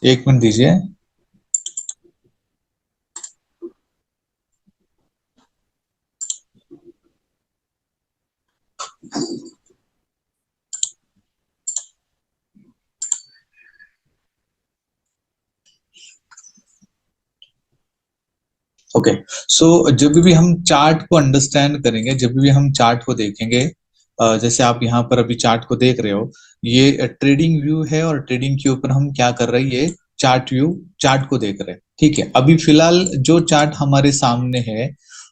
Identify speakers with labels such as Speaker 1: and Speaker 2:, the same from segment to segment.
Speaker 1: एक मिनट दीजिए। ओके, सो जब भी हम चार्ट को अंडरस्टैंड करेंगे, जब भी हम चार्ट को देखेंगे, जैसे आप यहाँ पर अभी चार्ट को देख रहे हो, ये ट्रेडिंग व्यू है और ट्रेडिंग के ऊपर हम क्या कर रहे हैं, ये चार्ट व्यू, चार्ट को देख रहे हैं। ठीक है, अभी फिलहाल जो चार्ट हमारे सामने है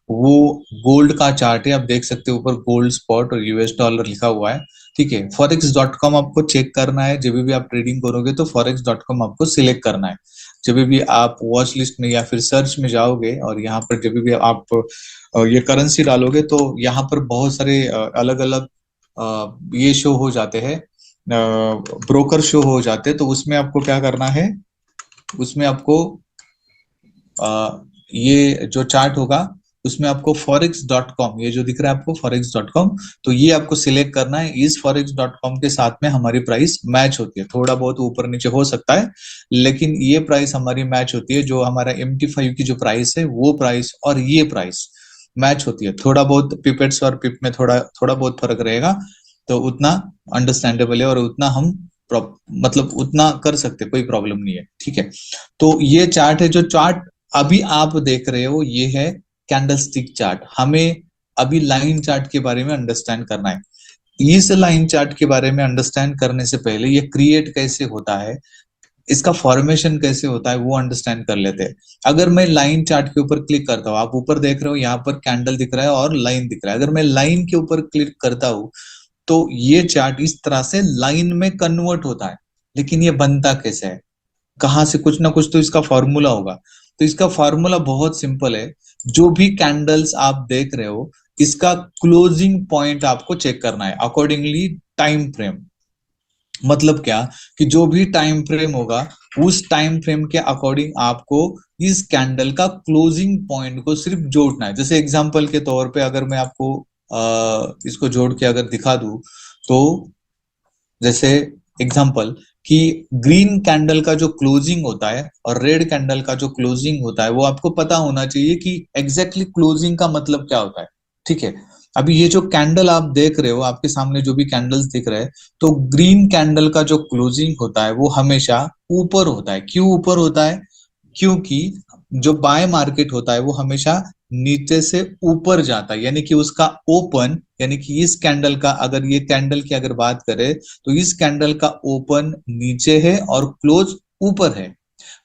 Speaker 1: वो गोल्ड का चार्ट है। आप देख सकते हो ऊपर गोल्ड स्पॉट और यूएस डॉलर लिखा हुआ है। ठीक है, फॉरेक्स.com आपको चेक करना है। जब भी आप ट्रेडिंग करोगे तो फॉरेक्स.com आपको सिलेक्ट करना है। जब भी आप वॉच लिस्ट में या फिर सर्च में जाओगे और यहाँ पर जब भी आप ये करेंसी डालोगे तो यहाँ पर बहुत सारे अलग अलग ये शो हो जाते हैं, ब्रोकर शो हो जाते हैं। तो उसमें आपको क्या करना है, उसमें आपको ये जो चार्ट होगा उसमें आपको फॉरेक्स.com, ये जो दिख रहा है आपको फॉरेक्स.com, तो ये आपको सिलेक्ट करना है। इस फॉरेक्स.com के साथ में हमारी प्राइस मैच होती है। थोड़ा बहुत ऊपर नीचे हो सकता है, लेकिन ये प्राइस हमारी मैच होती है। जो हमारा MT5 की जो प्राइस है वो प्राइस और ये प्राइस मैच होती है। थोड़ा बहुत पिपेट्स और पिप में थोड़ा थोड़ा बहुत फर्क रहेगा, तो उतना अंडरस्टैंडेबल है और उतना हम मतलब उतना कर सकते, कोई प्रॉब्लम नहीं है। ठीक है, तो ये चार्ट है। जो चार्ट अभी आप देख रहे हो ये है कैंडलस्टिक चार्ट। हमें अभी लाइन चार्ट के बारे में अंडरस्टैंड करना है। इस लाइन चार्ट के बारे में अंडरस्टैंड करने से पहले ये क्रिएट कैसे होता है, इसका फॉर्मेशन कैसे होता है वो अंडरस्टैंड कर लेते हैं। अगर मैं लाइन चार्ट के ऊपर क्लिक करता हूँ, आप ऊपर देख रहे हो यहाँ पर कैंडल दिख रहा है और लाइन दिख रहा है। अगर मैं लाइन के ऊपर क्लिक करता हूँ तो ये चार्ट इस तरह से लाइन में कन्वर्ट होता है। लेकिन ये बनता कैसे है, कहां से, कुछ ना कुछ तो इसका फॉर्मूला होगा। तो इसका फॉर्मूला बहुत सिंपल है। जो भी कैंडल्स आप देख रहे हो इसका क्लोजिंग पॉइंट आपको चेक करना है अकॉर्डिंगली टाइम फ्रेम। मतलब क्या, कि जो भी टाइम फ्रेम होगा उस टाइम फ्रेम के अकॉर्डिंग आपको इस कैंडल का क्लोजिंग पॉइंट को सिर्फ जोड़ना है। जैसे एग्जांपल के तौर पे अगर मैं आपको इसको जोड़ के अगर दिखा दूं, तो जैसे एग्जांपल कि ग्रीन कैंडल का जो क्लोजिंग होता है और रेड कैंडल का जो क्लोजिंग होता है वो आपको पता होना चाहिए कि एग्जैक्टली क्लोजिंग का मतलब क्या होता है। ठीक है, अभी ये जो कैंडल आप देख रहे हो, आपके सामने जो भी कैंडल्स दिख रहे हैं, तो ग्रीन कैंडल का जो क्लोजिंग होता है वो हमेशा ऊपर होता है। क्यों ऊपर होता है, क्योंकि जो बाय मार्केट होता है वो हमेशा नीचे से ऊपर जाता है। यानी कि उसका ओपन, यानी कि इस कैंडल का, अगर ये कैंडल की अगर बात करें तो इस कैंडल का ओपन नीचे है और क्लोज ऊपर है।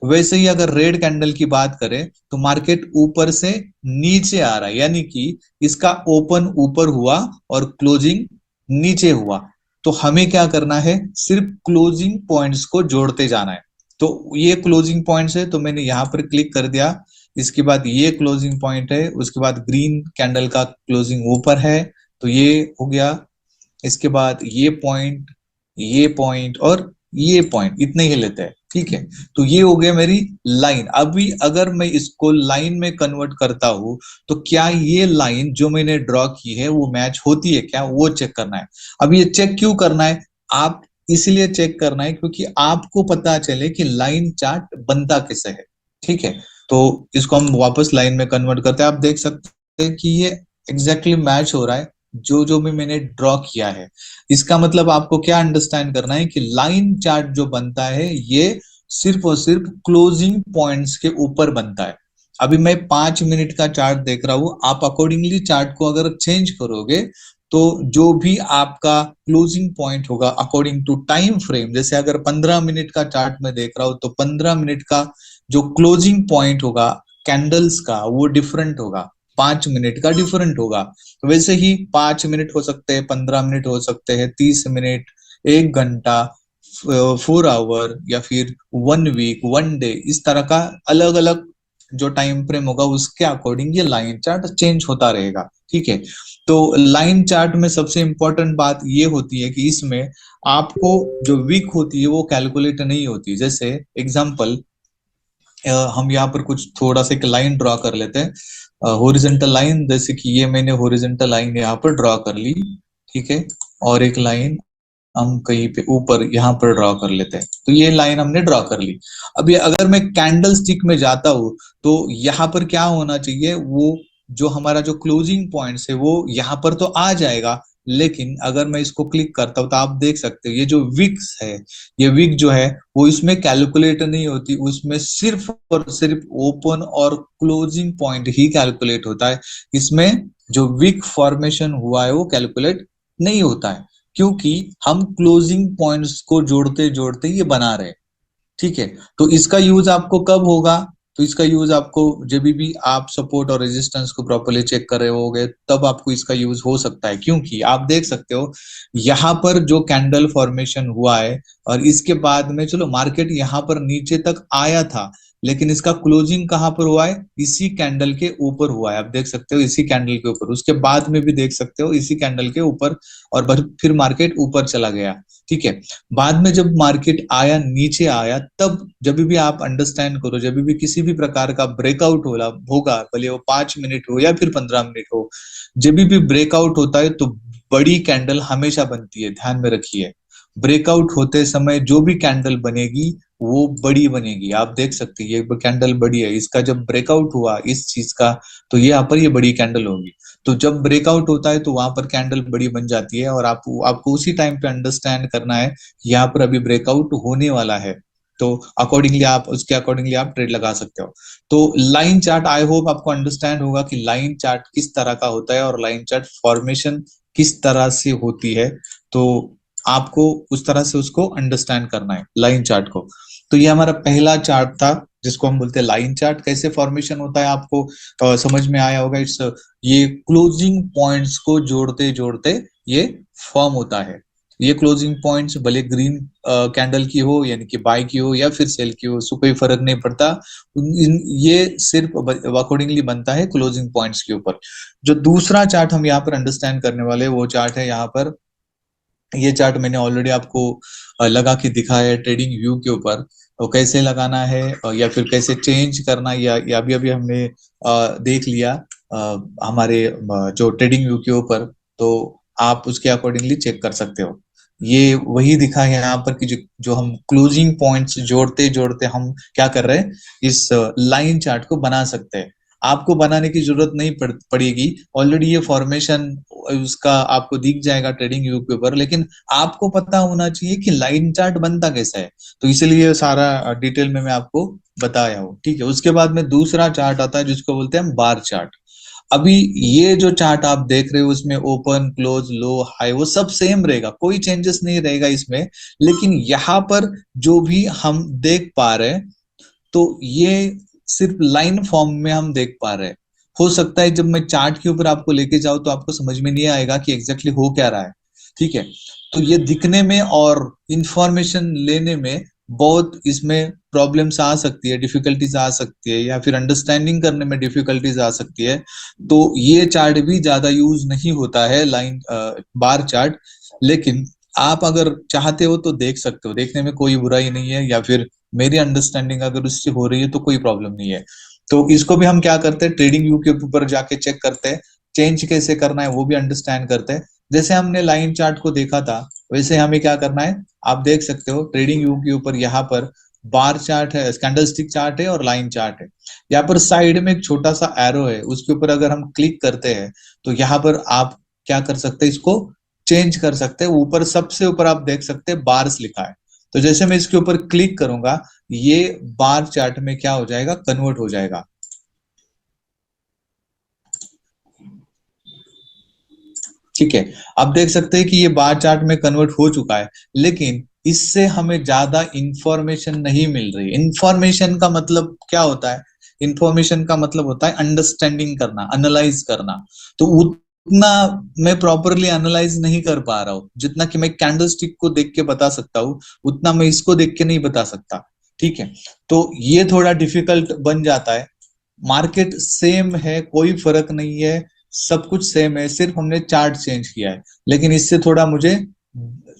Speaker 1: वैसे ही अगर रेड कैंडल की बात करें तो मार्केट ऊपर से नीचे आ रहा है, यानी कि इसका ओपन ऊपर हुआ और क्लोजिंग नीचे हुआ। तो हमें क्या करना है, सिर्फ क्लोजिंग पॉइंट्स को जोड़ते जाना है। तो ये क्लोजिंग पॉइंट्स है, तो मैंने यहां पर क्लिक कर दिया। इसके बाद ये क्लोजिंग पॉइंट है, उसके बाद ग्रीन कैंडल का क्लोजिंग ऊपर है, तो ये हो गया। इसके बाद ये पॉइंट और ये पॉइंट, इतने ही लेते हैं। ठीक है, तो ये हो गया मेरी लाइन। अभी अगर मैं इसको लाइन में कन्वर्ट करता हूं तो क्या ये लाइन जो मैंने ड्रॉ की है वो मैच होती है क्या, वो चेक करना है। अब ये चेक क्यों करना है, आप इसलिए चेक करना है क्योंकि आपको पता चले कि लाइन चार्ट बनता कैसे है। ठीक है, तो इसको हम वापस लाइन में कन्वर्ट करते हैं। आप देख सकते हैं कि ये एग्जैक्टली मैच हो रहा है जो जो भी मैंने ड्रॉ किया है। इसका मतलब आपको क्या अंडरस्टैंड करना है कि लाइन चार्ट जो बनता है ये सिर्फ और सिर्फ क्लोजिंग पॉइंट्स के ऊपर बनता है। अभी मैं 5 मिनट का चार्ट देख रहा हूं, आप अकॉर्डिंगली चार्ट को अगर चेंज करोगे तो जो भी आपका क्लोजिंग पॉइंट होगा अकॉर्डिंग टू टाइम फ्रेम, जैसे अगर 15 मिनट का चार्ट में देख रहा हूं तो 15 मिनट का जो क्लोजिंग पॉइंट होगा कैंडल्स का वो डिफरेंट होगा, 5 मिनट का डिफरेंट होगा। तो वैसे ही 5 मिनट हो सकते हैं, 15 मिनट हो सकते हैं, 30 मिनट, 1 घंटा, 4 आवर या फिर 1 वीक, 1 डे, इस तरह का अलग अलग जो टाइम फ्रेम होगा उसके अकॉर्डिंग ये लाइन चार्ट चेंज होता रहेगा। ठीक है, तो लाइन चार्ट में सबसे इंपॉर्टेंट बात ये होती है कि इसमें आपको जो वीक होती है वो कैलकुलेट नहीं होती। जैसे एग्जांपल हम यहाँ पर कुछ थोड़ा सा एक लाइन ड्रॉ कर लेते हैं, हॉरिजॉन्टल लाइन। जैसे कि ये मैंने हॉरिजॉन्टल लाइन यहाँ पर ड्रॉ कर ली। ठीक है, और एक लाइन हम कहीं पे ऊपर यहाँ पर ड्रॉ कर लेते हैं। तो ये लाइन हमने ड्रॉ कर ली। अभी अगर मैं कैंडल स्टिक में जाता हूँ तो यहाँ पर क्या होना चाहिए, वो जो हमारा जो क्लोजिंग पॉइंट्स है वो यहाँ पर तो आ जाएगा, लेकिन अगर मैं इसको क्लिक करता हूँ तो आप देख सकते हो ये जो विक्स है, ये विक जो है वो इसमें कैलकुलेट नहीं होती, उसमें सिर्फ और सिर्फ ओपन और क्लोजिंग पॉइंट ही कैलकुलेट होता है। इसमें जो विक फॉर्मेशन हुआ है वो कैलकुलेट नहीं होता है, क्योंकि हम क्लोजिंग पॉइंट्स को जोड़ते जोड़ते ये बना रहे हैं। ठीक है, तो इसका यूज आपको कब होगा, तो इसका यूज आपको जब भी आप सपोर्ट और रेजिस्टेंस को प्रॉपर्ली चेक कर रहे होगे तब आपको इसका यूज हो सकता है। क्योंकि आप देख सकते हो यहाँ पर जो कैंडल फॉर्मेशन हुआ है और इसके बाद में चलो मार्केट यहाँ पर नीचे तक आया था, लेकिन इसका क्लोजिंग कहाँ पर हुआ है, इसी कैंडल के ऊपर हुआ है। आप देख सकते हो इसी कैंडल के ऊपर, उसके बाद में भी देख सकते हो इसी कैंडल के ऊपर, और फिर मार्केट ऊपर चला गया। ठीक है, बाद में जब मार्केट आया नीचे आया, तब जब भी आप अंडरस्टैंड करो, जब भी किसी भी प्रकार का ब्रेकआउट होगा, भले वो 5 मिनट हो या फिर 15 मिनट हो, जब भी ब्रेकआउट होता है तो बड़ी कैंडल हमेशा बनती है, ध्यान में रखिए। ब्रेकआउट होते समय जो भी कैंडल बनेगी वो बड़ी बनेगी। आप देख सकते हैं ये कैंडल बड़ी है, इसका जब ब्रेकआउट हुआ इस चीज का, तो ये यहाँ पर ये बड़ी कैंडल होगी। तो जब ब्रेकआउट होता है तो वहां पर कैंडल बड़ी बन जाती है, और आपको उसी टाइम पे अंडरस्टैंड करना है यहाँ पर अभी ब्रेकआउट होने वाला है। तो अकॉर्डिंगली आप उसके अकॉर्डिंगली आप ट्रेड लगा सकते हो। तो लाइन चार्ट, आई होप आपको अंडरस्टैंड होगा कि लाइन चार्ट किस तरह का होता है और लाइन चार्ट फॉर्मेशन किस तरह से होती है। तो आपको उस तरह से उसको अंडरस्टैंड करना है लाइन चार्ट को। तो ये हमारा पहला चार्ट था जिसको हम बोलते हैं लाइन चार्ट। कैसे फॉर्मेशन होता है आपको समझ में आया होगा। इट्स ये क्लोजिंग पॉइंट्स को जोड़ते जोड़ते ये फॉर्म होता है। ये क्लोजिंग पॉइंट्स भले ग्रीन कैंडल की हो, यानी कि बाय की हो या फिर सेल की हो, उसको कोई फर्क नहीं पड़ता। ये सिर्फ अकॉर्डिंगली बनता है क्लोजिंग पॉइंट्स के ऊपर। जो दूसरा चार्ट हम यहाँ पर अंडरस्टैंड करने वाले वो चार्ट है यहाँ पर। ये चार्ट मैंने ऑलरेडी आपको लगा के दिखाया है ट्रेडिंग व्यू के ऊपर। तो कैसे लगाना है या फिर कैसे चेंज करना, या अभी अभी हमने देख लिया हमारे जो ट्रेडिंग व्यू के ऊपर। तो आप उसके अकॉर्डिंगली चेक कर सकते हो। ये वही दिखा है यहाँ पर कि जो हम क्लोजिंग पॉइंट्स जोड़ते जोड़ते हम क्या कर रहे हैं, इस लाइन चार्ट को बना सकते हैं। आपको बनाने की जरूरत नहीं पड़ेगी, ऑलरेडी ये फॉर्मेशन उसका आपको दिख जाएगा ट्रेडिंग व्यू के ऊपर, लेकिन आपको पता होना चाहिए कि लाइन चार्ट बनता कैसा है। तो इसलिए सारा डिटेल में मैं आपको बताया हूँ। ठीक है, उसके बाद में दूसरा चार्ट आता है जिसको बोलते हैं हम बार चार्ट। अभी ये जो चार्ट आप देख रहे हो उसमें ओपन क्लोज लो हाई वो सब सेम रहेगा, कोई चेंजेस नहीं रहेगा इसमें। लेकिन यहाँ पर जो भी हम देख पा रहे हैं तो ये सिर्फ लाइन फॉर्म में हम देख पा रहे हैं। हो सकता है जब मैं चार्ट के ऊपर आपको लेके जाऊं तो आपको समझ में नहीं आएगा कि एग्जैक्टली हो क्या रहा है। ठीक है, तो ये दिखने में और इंफॉर्मेशन लेने में बहुत इसमें प्रॉब्लम्स आ सकती है, डिफिकल्टीज आ सकती है, या फिर अंडरस्टैंडिंग करने में डिफिकल्टीज आ सकती है। तो ये चार्ट भी ज्यादा यूज नहीं होता है लाइन बार चार्ट। लेकिन आप अगर चाहते हो तो देख सकते हो, देखने में कोई बुराई नहीं है, या फिर मेरी अंडरस्टैंडिंग अगर उससे हो रही है तो कोई प्रॉब्लम नहीं है। तो इसको भी हम क्या करते हैं, ट्रेडिंग व्यू के ऊपर जाके चेक करते हैं, चेंज कैसे करना है वो भी अंडरस्टैंड करते हैं। जैसे हमने लाइन चार्ट को देखा था वैसे हमें क्या करना है, आप देख सकते हो ट्रेडिंग व्यू के ऊपर यहाँ पर बार चार्ट है, कैंडल स्टिक चार्ट है और लाइन चार्ट है। यहाँ पर साइड में एक छोटा सा एरो है, उसके ऊपर अगर हम क्लिक करते हैं तो यहाँ पर आप क्या कर सकते हैं, इसको चेंज कर सकते हैं। ऊपर सबसे ऊपर आप देख सकते हैं बार्स लिखा है। तो जैसे मैं इसके ऊपर क्लिक करूंगा ये बार चार्ट में क्या हो जाएगा, कन्वर्ट हो जाएगा। ठीक है, आप देख सकते हैं कि ये बार चार्ट में कन्वर्ट हो चुका है, लेकिन इससे हमें ज्यादा इंफॉर्मेशन नहीं मिल रही। इंफॉर्मेशन का मतलब क्या होता है, इंफॉर्मेशन का मतलब होता है अंडरस्टैंडिंग करना, एनालाइज करना। तो उतना मैं प्रॉपरली एनालाइज नहीं कर पा रहा हूँ जितना कि मैं कैंडल स्टिक को देख के बता सकता हूँ, उतना मैं इसको देख के नहीं बता सकता। ठीक है, तो ये थोड़ा डिफिकल्ट बन जाता है। मार्केट सेम है, कोई फर्क नहीं है, सब कुछ सेम है, सिर्फ हमने चार्ट चेंज किया है। लेकिन इससे थोड़ा मुझे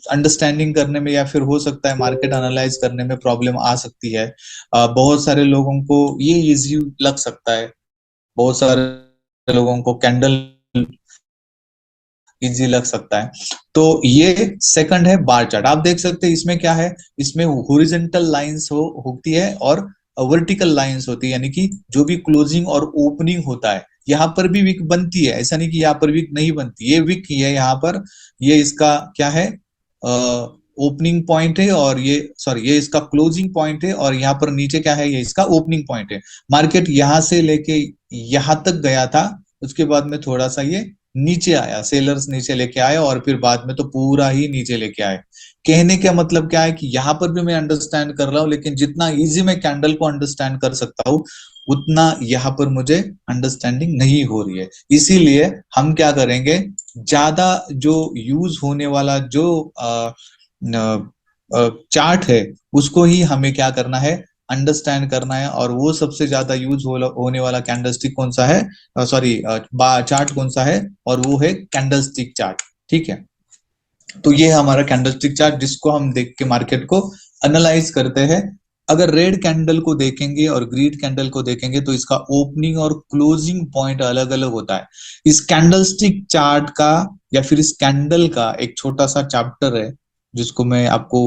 Speaker 1: अंडरस्टैंडिंग करने में या फिर हो सकता है मार्केट एनालाइज करने में प्रॉब्लम आ सकती है। बहुत सारे लोगों को ये इजी लग सकता है, बहुत सारे लोगों को कैंडल इजी लग सकता है। तो ये सेकंड है बार चार्ट। आप देख सकते हैं इसमें क्या है, इसमें हॉरिजॉन्टल लाइंस होती है और वर्टिकल लाइंस होती है, यानी कि जो भी क्लोजिंग और ओपनिंग होता है यहाँ पर भी विक बनती है, ऐसा नहीं कि यहाँ पर विक नहीं बनती, ये विक ही है यहाँ पर। ये इसका क्या है, ओपनिंग पॉइंट है, और ये सॉरी ये इसका क्लोजिंग पॉइंट है, और यहाँ पर नीचे क्या है, ये इसका ओपनिंग पॉइंट है। मार्केट यहाँ से लेके यहाँ तक गया था, उसके बाद में थोड़ा सा ये नीचे आया, सेलर्स नीचे लेके आए, और फिर बाद में तो पूरा ही नीचे लेके आए। कहने का मतलब क्या है कि यहाँ पर भी मैं अंडरस्टैंड कर रहा हूँ, लेकिन जितना इजी मैं कैंडल को अंडरस्टैंड कर सकता हूँ उतना यहाँ पर मुझे अंडरस्टैंडिंग नहीं हो रही है। इसीलिए हम क्या करेंगे, ज्यादा जो यूज होने वाला जो चार्ट है उसको ही हमें क्या करना है, अंडरस्टैंड करना है। और वो सबसे ज्यादा यूज होने वाला कैंडलस्टिक कौन सा है, सॉरी चार्ट कौन सा है, और वो है कैंडलस्टिक चार्ट। ठीक है, तो ये है हमारा कैंडलस्टिक चार्ट जिसको हम देख के मार्केट को एनालाइज करते हैं। अगर रेड कैंडल को देखेंगे और ग्रीन कैंडल को देखेंगे तो इसका ओपनिंग और क्लोजिंग पॉइंट अलग अलग होता है। इस कैंडलस्टिक चार्ट का या फिर इस कैंडल का एक छोटा सा चैप्टर है जिसको मैं आपको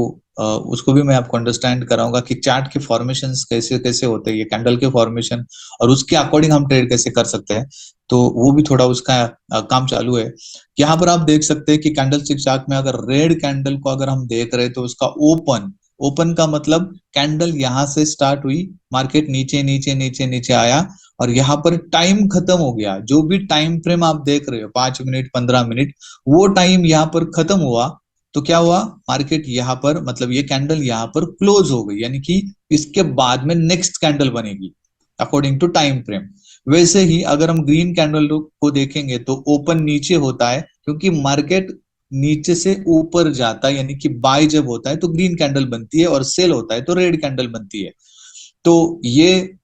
Speaker 1: उसको भी मैं आपको अंडरस्टैंड कराऊंगा कि चार्ट के फॉर्मेशंस कैसे कैसे होते हैं, ये कैंडल के फॉर्मेशन, और उसके अकॉर्डिंग हम ट्रेड कैसे कर सकते हैं। तो वो भी थोड़ा उसका काम चालू है। यहाँ पर आप देख सकते हैं कि कैंडलस्टिक चार्ट में अगर रेड कैंडल को अगर हम देख रहे हैं तो उसका ओपन, ओपन का मतलब कैंडल यहां से स्टार्ट हुई, मार्केट नीचे नीचे नीचे नीचे आया, और यहाँ पर टाइम खत्म हो गया। जो भी टाइम फ्रेम आप देख रहे हो 5 मिनट 15 मिनट, वो टाइम यहाँ पर खत्म हुआ। तो क्या हुआ, मार्केट यहाँ पर मतलब ये कैंडल यहाँ पर क्लोज हो गई, यानी कि इसके बाद में नेक्स्ट कैंडल बनेगी अकॉर्डिंग टू टाइम फ्रेम। वैसे ही अगर हम ग्रीन कैंडल को देखेंगे तो ओपन नीचे होता है, क्योंकि मार्केट नीचे से ऊपर जाता है, यानी कि बाय जब होता है तो ग्रीन कैंडल बनती है, और सेल होता है तो रेड कैंडल बनती है। तो ये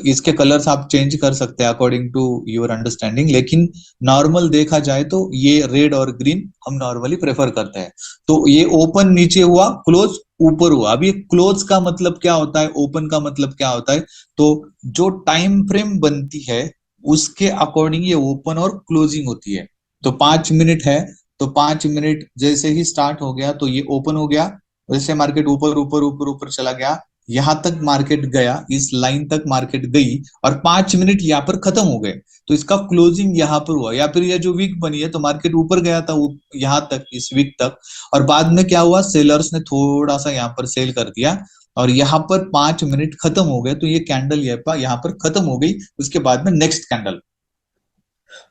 Speaker 1: इसके कलर्स आप चेंज कर सकते हैं अकॉर्डिंग टू योर अंडरस्टैंडिंग, लेकिन नॉर्मल देखा जाए तो ये रेड और ग्रीन हम नॉर्मली प्रेफर करते हैं। तो ये ओपन नीचे हुआ, क्लोज ऊपर हुआ। अभी क्लोज का मतलब क्या होता है, ओपन का मतलब क्या होता है, तो जो टाइम फ्रेम बनती है उसके अकॉर्डिंग ये ओपन और क्लोजिंग होती है। तो 5 मिनट है, तो 5 मिनट जैसे ही स्टार्ट हो गया तो ये ओपन हो गया, जैसे मार्केट ऊपर ऊपर ऊपर ऊपर चला गया, यहां तक मार्केट गया, इस लाइन तक मार्केट गई, और 5 मिनट यहाँ पर खत्म हो गए, तो इसका क्लोजिंग यहाँ पर हुआ। या फिर ये जो वीक बनी है तो मार्केट ऊपर गया था यहाँ तक, इस वीक तक, और बाद में क्या हुआ, सेलर्स ने थोड़ा सा यहाँ पर सेल कर दिया, और यहाँ पर 5 मिनट खत्म हो गए, तो ये कैंडल यहाँ पर खत्म हो गई। उसके बाद में नेक्स्ट कैंडल।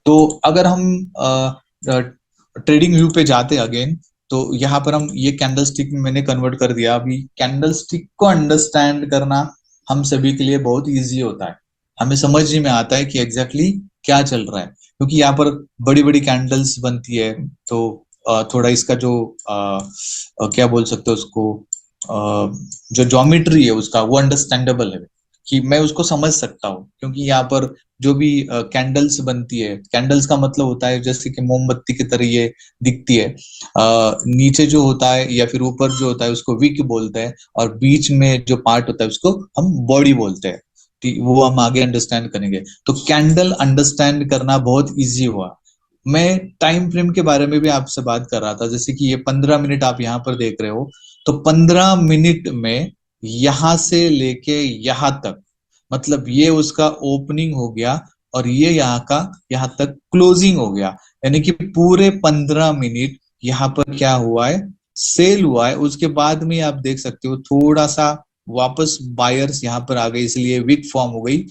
Speaker 1: तो अगर हम ट्रेडिंग व्यू पे जाते अगेन, तो यहाँ पर हम ये कैंडलस्टिक में मैंने कन्वर्ट कर दिया। अभी कैंडलस्टिक को अंडरस्टैंड करना हम सभी के लिए बहुत इजी होता है, हमें समझ में आता है कि एग्जैक्टली क्या चल रहा है, क्योंकि यहाँ पर बड़ी बड़ी कैंडल्स बनती है। तो थोड़ा इसका जो क्या बोल सकते हो उसको, जो ज्योमेट्री है उसका वो अंडरस्टैंडेबल है, कि मैं उसको समझ सकता हूँ। क्योंकि यहाँ पर जो भी कैंडल्स बनती है, कैंडल्स का मतलब होता है जैसे कि मोमबत्ती की तरह ये दिखती है। नीचे जो होता है या फिर ऊपर जो होता है उसको विक बोलते हैं, और बीच में जो पार्ट होता है उसको हम बॉडी बोलते हैं। ठीक, वो हम आगे अंडरस्टैंड करेंगे। तो कैंडल अंडरस्टैंड करना बहुत इजी हुआ। मैं टाइम फ्रेम के बारे में भी आपसे बात कर रहा था, जैसे कि ये 15 मिनट आप यहाँ पर देख रहे हो, तो 15 मिनट में यहां से लेके यहां तक, मतलब ये उसका ओपनिंग हो गया, और ये यहाँ का यहाँ तक क्लोजिंग हो गया, यानी कि पूरे 15 मिनट यहाँ पर क्या हुआ है, सेल हुआ है। उसके बाद में आप देख सकते हो थोड़ा सा वापस बायर्स यहाँ पर आ गए, इसलिए विक फॉर्म हो गई।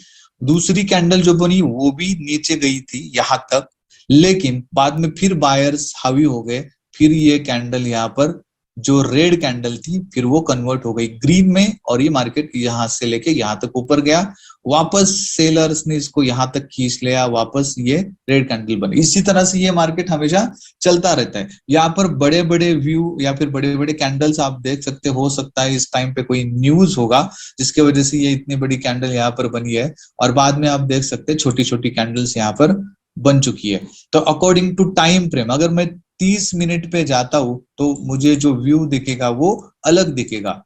Speaker 1: दूसरी कैंडल जो बनी वो भी नीचे गई थी यहाँ तक, लेकिन बाद में फिर बायर्स हावी हो गए, फिर ये कैंडल यहाँ पर जो रेड कैंडल थी फिर वो कन्वर्ट हो गई ग्रीन में, और ये मार्केट यहां से लेके यहां तक ऊपर गया, वापस सेलर्स ने इसको यहां तक खींच लिया, वापस ये रेड कैंडल बनी। इसी तरह से ये मार्केट हमेशा चलता रहता है। यहाँ पर बड़े बड़े व्यू या फिर बड़े बड़े कैंडल्स आप देख सकते हो सकता है इस टाइम पे कोई न्यूज होगा जिसके वजह से ये इतनी बड़ी कैंडल यहाँ पर बनी है, और बाद में आप देख सकते हैं छोटी छोटी कैंडल्स यहाँ पर बन चुकी है। तो अकॉर्डिंग टू टाइम फ्रेम अगर मैं 30 मिनट पे जाता हूं तो मुझे जो व्यू दिखेगा वो अलग दिखेगा।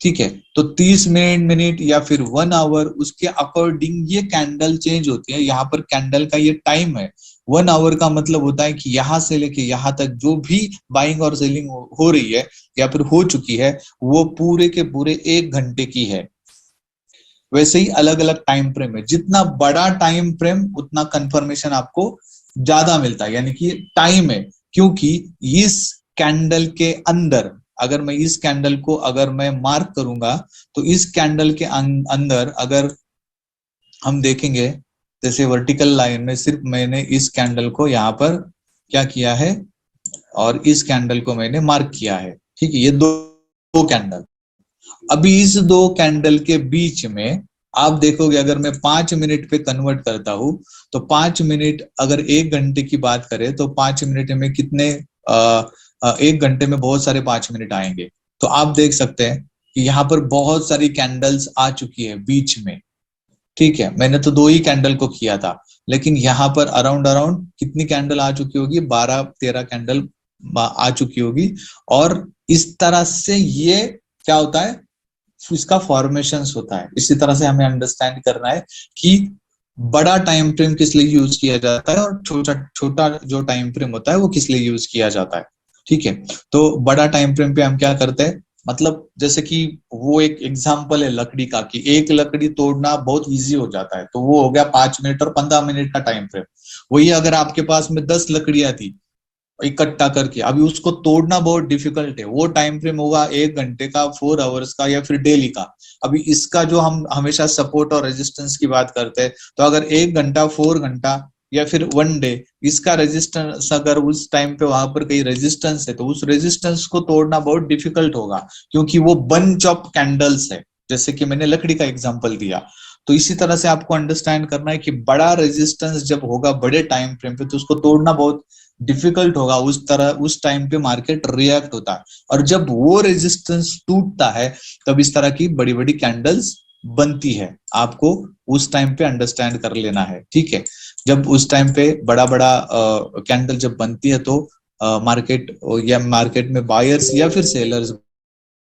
Speaker 1: ठीक है, तो 30 मिनट या फिर 1 आवर उसके अकॉर्डिंग ये कैंडल चेंज होती है। यहाँ पर कैंडल का ये टाइम है 1 आवर का मतलब होता है कि यहां से लेके यहां तक जो भी बाइंग और सेलिंग हो रही है या फिर हो चुकी है वो पूरे के पूरे 1 घंटे की है। वैसे ही अलग अलग टाइम फ्रेम है, जितना बड़ा टाइम फ्रेम उतना कंफर्मेशन आपको ज्यादा मिलता है, यानी कि टाइम है। क्योंकि इस कैंडल के अंदर अगर मैं इस कैंडल को अगर मैं मार्क करूंगा तो इस कैंडल के अंदर अगर हम देखेंगे, जैसे वर्टिकल लाइन में सिर्फ मैंने इस कैंडल को यहाँ पर क्या किया है और इस कैंडल को मैंने मार्क किया है, ठीक है, ये दो कैंडल। अभी इस दो कैंडल के बीच में आप देखोगे अगर मैं 5 मिनट पे कन्वर्ट करता हूं तो 5 मिनट, अगर 1 घंटे की बात करें तो 5 मिनट में कितने 1 घंटे में बहुत सारे 5 मिनट आएंगे। तो आप देख सकते हैं कि यहाँ पर बहुत सारी कैंडल्स आ चुकी है बीच में, ठीक है। मैंने तो 2 ही कैंडल को किया था, लेकिन यहाँ पर अराउंड अराउंड कितनी कैंडल आ चुकी होगी, 12-13 कैंडल आ चुकी होगी। और इस तरह से ये क्या होता है, इसका फॉर्मेशंस होता है। इसी तरह से हमें अंडरस्टैंड करना है कि बड़ा टाइम फ्रेम किस लिए यूज किया जाता है और छोटा छोटा जो टाइम फ्रेम होता है वो किस लिए यूज किया जाता है, ठीक है। तो बड़ा टाइम फ्रेम पे हम क्या करते हैं, मतलब जैसे कि वो एक एग्जांपल है लकड़ी का, कि एक लकड़ी तोड़ना बहुत इजी हो जाता है, तो वो हो गया 5 मिनट और 15 मिनट का टाइम फ्रेम। वही अगर आपके पास में 10 लकड़ियां थी इकट्ठा करके, अभी उसको तोड़ना बहुत डिफिकल्ट है, वो टाइम फ्रेम होगा 1 घंटे का, 4 आवर्स का या फिर डेली का। अभी इसका जो हम हमेशा सपोर्ट और रेजिस्टेंस की बात करते हैं, तो अगर 1 घंटा, 4 घंटा या फिर 1 डे, इसका रेजिस्टेंस अगर उस टाइम पे वहां पर कहीं रेजिस्टेंस है तो उस रेजिस्टेंस को तोड़ना बहुत डिफिकल्ट होगा, क्योंकि वो बंच ऑफ कैंडल्स है, जैसे कि मैंने लकड़ी का एग्जांपल दिया। तो इसी तरह से आपको अंडरस्टैंड करना है कि बड़ा रेजिस्टेंस जब होगा बड़े टाइम फ्रेम पे तो उसको तोड़ना बहुत डिफिकल्ट होगा, उस तरह उस टाइम पे मार्केट रिएक्ट होता है। और जब वो रेजिस्टेंस टूटता है तब इस तरह की बड़ी बड़ी कैंडल्स बनती है, आपको उस टाइम पे अंडरस्टैंड कर लेना है, ठीक है। जब उस टाइम पे बड़ा बड़ा कैंडल जब बनती है तो मार्केट या मार्केट में बायर्स या फिर सेलर्स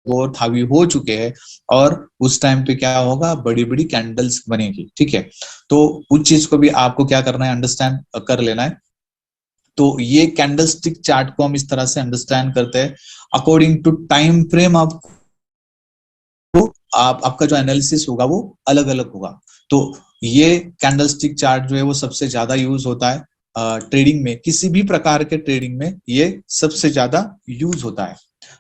Speaker 1: बहुत हावी हो चुके हैं, और उस टाइम पे क्या होगा, बड़ी बड़ी कैंडल्स बनेगी, ठीक है। तो उस चीज को भी आपको क्या करना है, अंडरस्टैंड कर लेना है। तो ये कैंडलस्टिक चार्ट को हम इस तरह से अंडरस्टैंड करते हैं, अकॉर्डिंग टू टाइम फ्रेम आपका जो एनालिसिस होगा वो अलग अलग होगा। तो ये कैंडलस्टिक चार्ट जो है वो सबसे ज्यादा यूज होता है ट्रेडिंग में, किसी भी प्रकार के ट्रेडिंग में ये सबसे ज्यादा यूज होता है।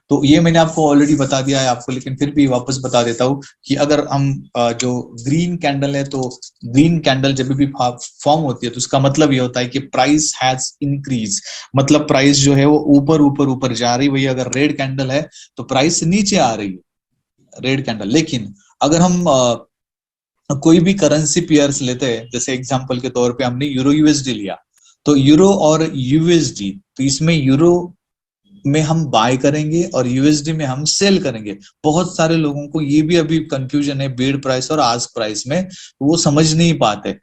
Speaker 1: तो ये मैंने आपको ऑलरेडी बता दिया है आपको, लेकिन फिर भी वापस बता देता हूँ कि अगर हम जो ग्रीन कैंडल है, तो ग्रीन कैंडल जब भी फॉर्म होती है तो उसका मतलब ये होता है कि प्राइस हैज इंक्रीज, मतलब प्राइस जो है वो ऊपर ऊपर ऊपर जा रही है। वही अगर रेड कैंडल है तो प्राइस नीचे आ रही है, रेड कैंडल। लेकिन अगर हम कोई भी करेंसी पेयर्स लेते हैं, जैसे एग्जांपल के तौर पे हमने यूरो यूएसडी लिया, तो यूरो और यूएसडी, तो इसमें यूरो में हम बाय करेंगे और यूएसडी में हम सेल करेंगे। बहुत सारे लोगों को ये भी अभी कंफ्यूजन है बिड प्राइस और आस्क प्राइस में, वो समझ नहीं पाते,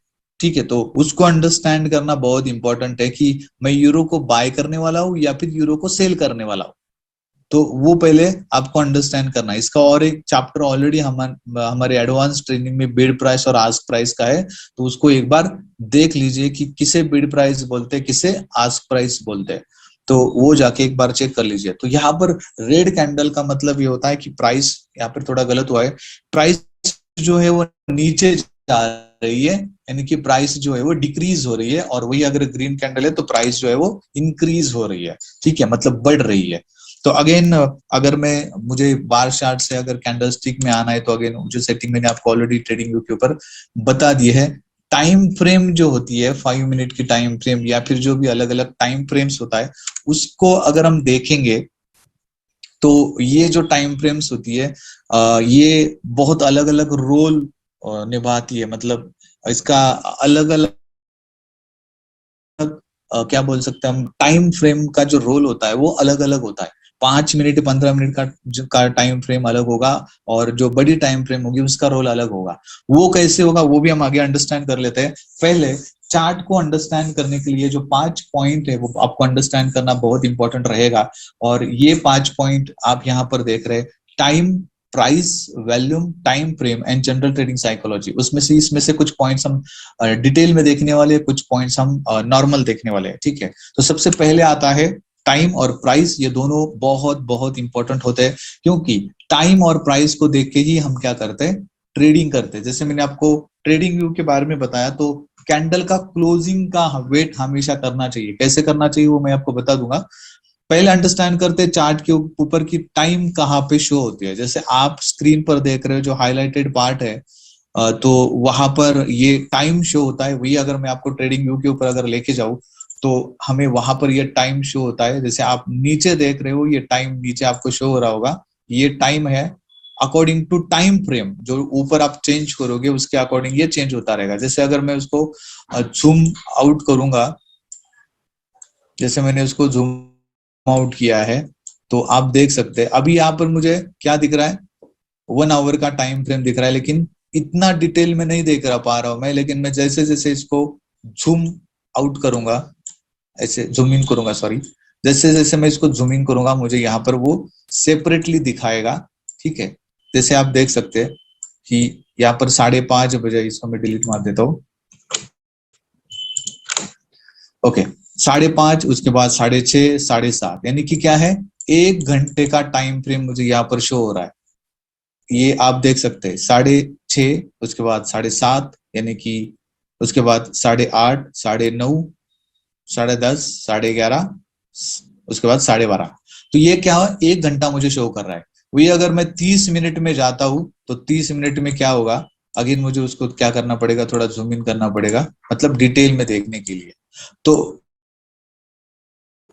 Speaker 1: ठीक है। तो उसको अंडरस्टैंड करना बहुत इंपॉर्टेंट है कि मैं यूरो को बाय करने वाला हूँ या फिर यूरो को सेल करने वाला हूँ। तो वो पहले आपको अंडरस्टैंड करना है। इसका और एक चैप्टर ऑलरेडी हमारे एडवांस ट्रेनिंग में बिड प्राइस और आस्क प्राइस का है, तो उसको एक बार देख लीजिए कि किसे बिड प्राइस बोलते हैं, किसे आस्क प्राइस बोलते हैं, तो वो जाके एक बार चेक कर लीजिए। तो यहाँ पर रेड कैंडल का मतलब ये होता है कि प्राइस, यहाँ पर थोड़ा गलत हुआ है, प्राइस जो है वो नीचे जा रही है, यानी कि प्राइस जो है वो डिक्रीज हो रही है। और वही अगर ग्रीन कैंडल है तो प्राइस जो है वो इंक्रीज हो रही है, ठीक है, मतलब बढ़ रही है। तो अगेन अगर मुझे बार चार्ट से अगर कैंडल स्टिक में आना है तो अगेन जो सेटिंग मैंने आपको ऑलरेडी ट्रेडिंग व्यू के ऊपर बता दी है। टाइम फ्रेम जो होती है 5 मिनट की टाइम फ्रेम या फिर जो भी अलग अलग टाइम फ्रेम्स होता है, उसको अगर हम देखेंगे तो ये जो टाइम फ्रेम्स होती है ये बहुत अलग अलग रोल निभाती है। मतलब इसका अलग अलग क्या बोल सकते हैं हम, टाइम फ्रेम का जो रोल होता है वो अलग अलग होता है। 5 मिनट 15 मिनट का टाइम फ्रेम अलग होगा, और जो बड़ी टाइम फ्रेम होगी उसका रोल अलग होगा। वो कैसे होगा वो भी हम आगे अंडरस्टैंड कर लेते हैं। पहले चार्ट को अंडरस्टैंड करने के लिए जो 5 पॉइंट है वो आपको अंडरस्टैंड करना बहुत इंपॉर्टेंट रहेगा। और ये 5 पॉइंट आप यहाँ पर देख रहे हैं, time price, volume, time frame and general trading psychology. उसमें से इसमें से कुछ पॉइंट्स हम डिटेल में देखने वाले, कुछ पॉइंट्स हम नॉर्मल देखने वाले हैं, ठीक है। तो सबसे पहले आता है टाइम और प्राइस। ये दोनों बहुत बहुत इंपॉर्टेंट होते हैं, क्योंकि टाइम और प्राइस को देख के ही हम क्या करते हैं, ट्रेडिंग करते हैं। जैसे मैंने आपको ट्रेडिंग व्यू के बारे में बताया, तो कैंडल का क्लोजिंग का वेट हमेशा करना चाहिए। कैसे करना चाहिए वो मैं आपको बता दूंगा। पहले अंडरस्टैंड करते हैं चार्ट के ऊपर की टाइम कहाँ पे शो होती है। जैसे आप स्क्रीन पर देख रहे हो जो हाईलाइटेड पार्ट है, तो वहां पर ये टाइम शो होता है। वही अगर मैं आपको ट्रेडिंग व्यू के ऊपर अगर लेके जाऊं, तो हमें वहां पर ये टाइम शो होता है। जैसे आप नीचे देख रहे हो, ये टाइम नीचे आपको शो हो रहा होगा, ये टाइम है अकॉर्डिंग टू टाइम फ्रेम। जो ऊपर आप चेंज करोगे उसके अकॉर्डिंग ये चेंज होता रहेगा। जैसे अगर मैं उसको जूम आउट करूंगा, जैसे मैंने उसको जूम आउट किया है, तो आप देख सकते हैं अभी यहाँ पर मुझे क्या दिख रहा है, 1 आवर का टाइम फ्रेम दिख रहा है। लेकिन इतना डिटेल में नहीं देख पा रहा हूं मैं। लेकिन मैं जैसे जैसे इसको जूम आउट करूंगा, ऐसे जूम इन करूंगा, सॉरी, जैसे जैसे मैं इसको जूम इन करूंगा मुझे यहाँ पर वो सेपरेटली दिखाएगा, ठीक है। जैसे आप देख सकते हैं कि यहाँ पर 5:30 बजे, इसको मैं डिलीट मार देता हूँ। ओके, 5:30, उसके बाद 6:30, 7:30, यानी कि क्या है, 1 घंटे का टाइम फ्रेम मुझे यहाँ पर शो हो रहा है। ये आप देख सकते हैं 6:30, उसके बाद 7:30, यानी कि उसके बाद 8:30, 9:30, 10:30, 11:30, उसके बाद 12:30। तो ये क्या है, 1 घंटा मुझे शो कर रहा है। वही अगर मैं 30 मिनट में जाता हूं, तो 30 मिनट में क्या होगा, अगेन मुझे उसको क्या करना पड़ेगा, थोड़ा जूम इन करना पड़ेगा, मतलब डिटेल में देखने के लिए। तो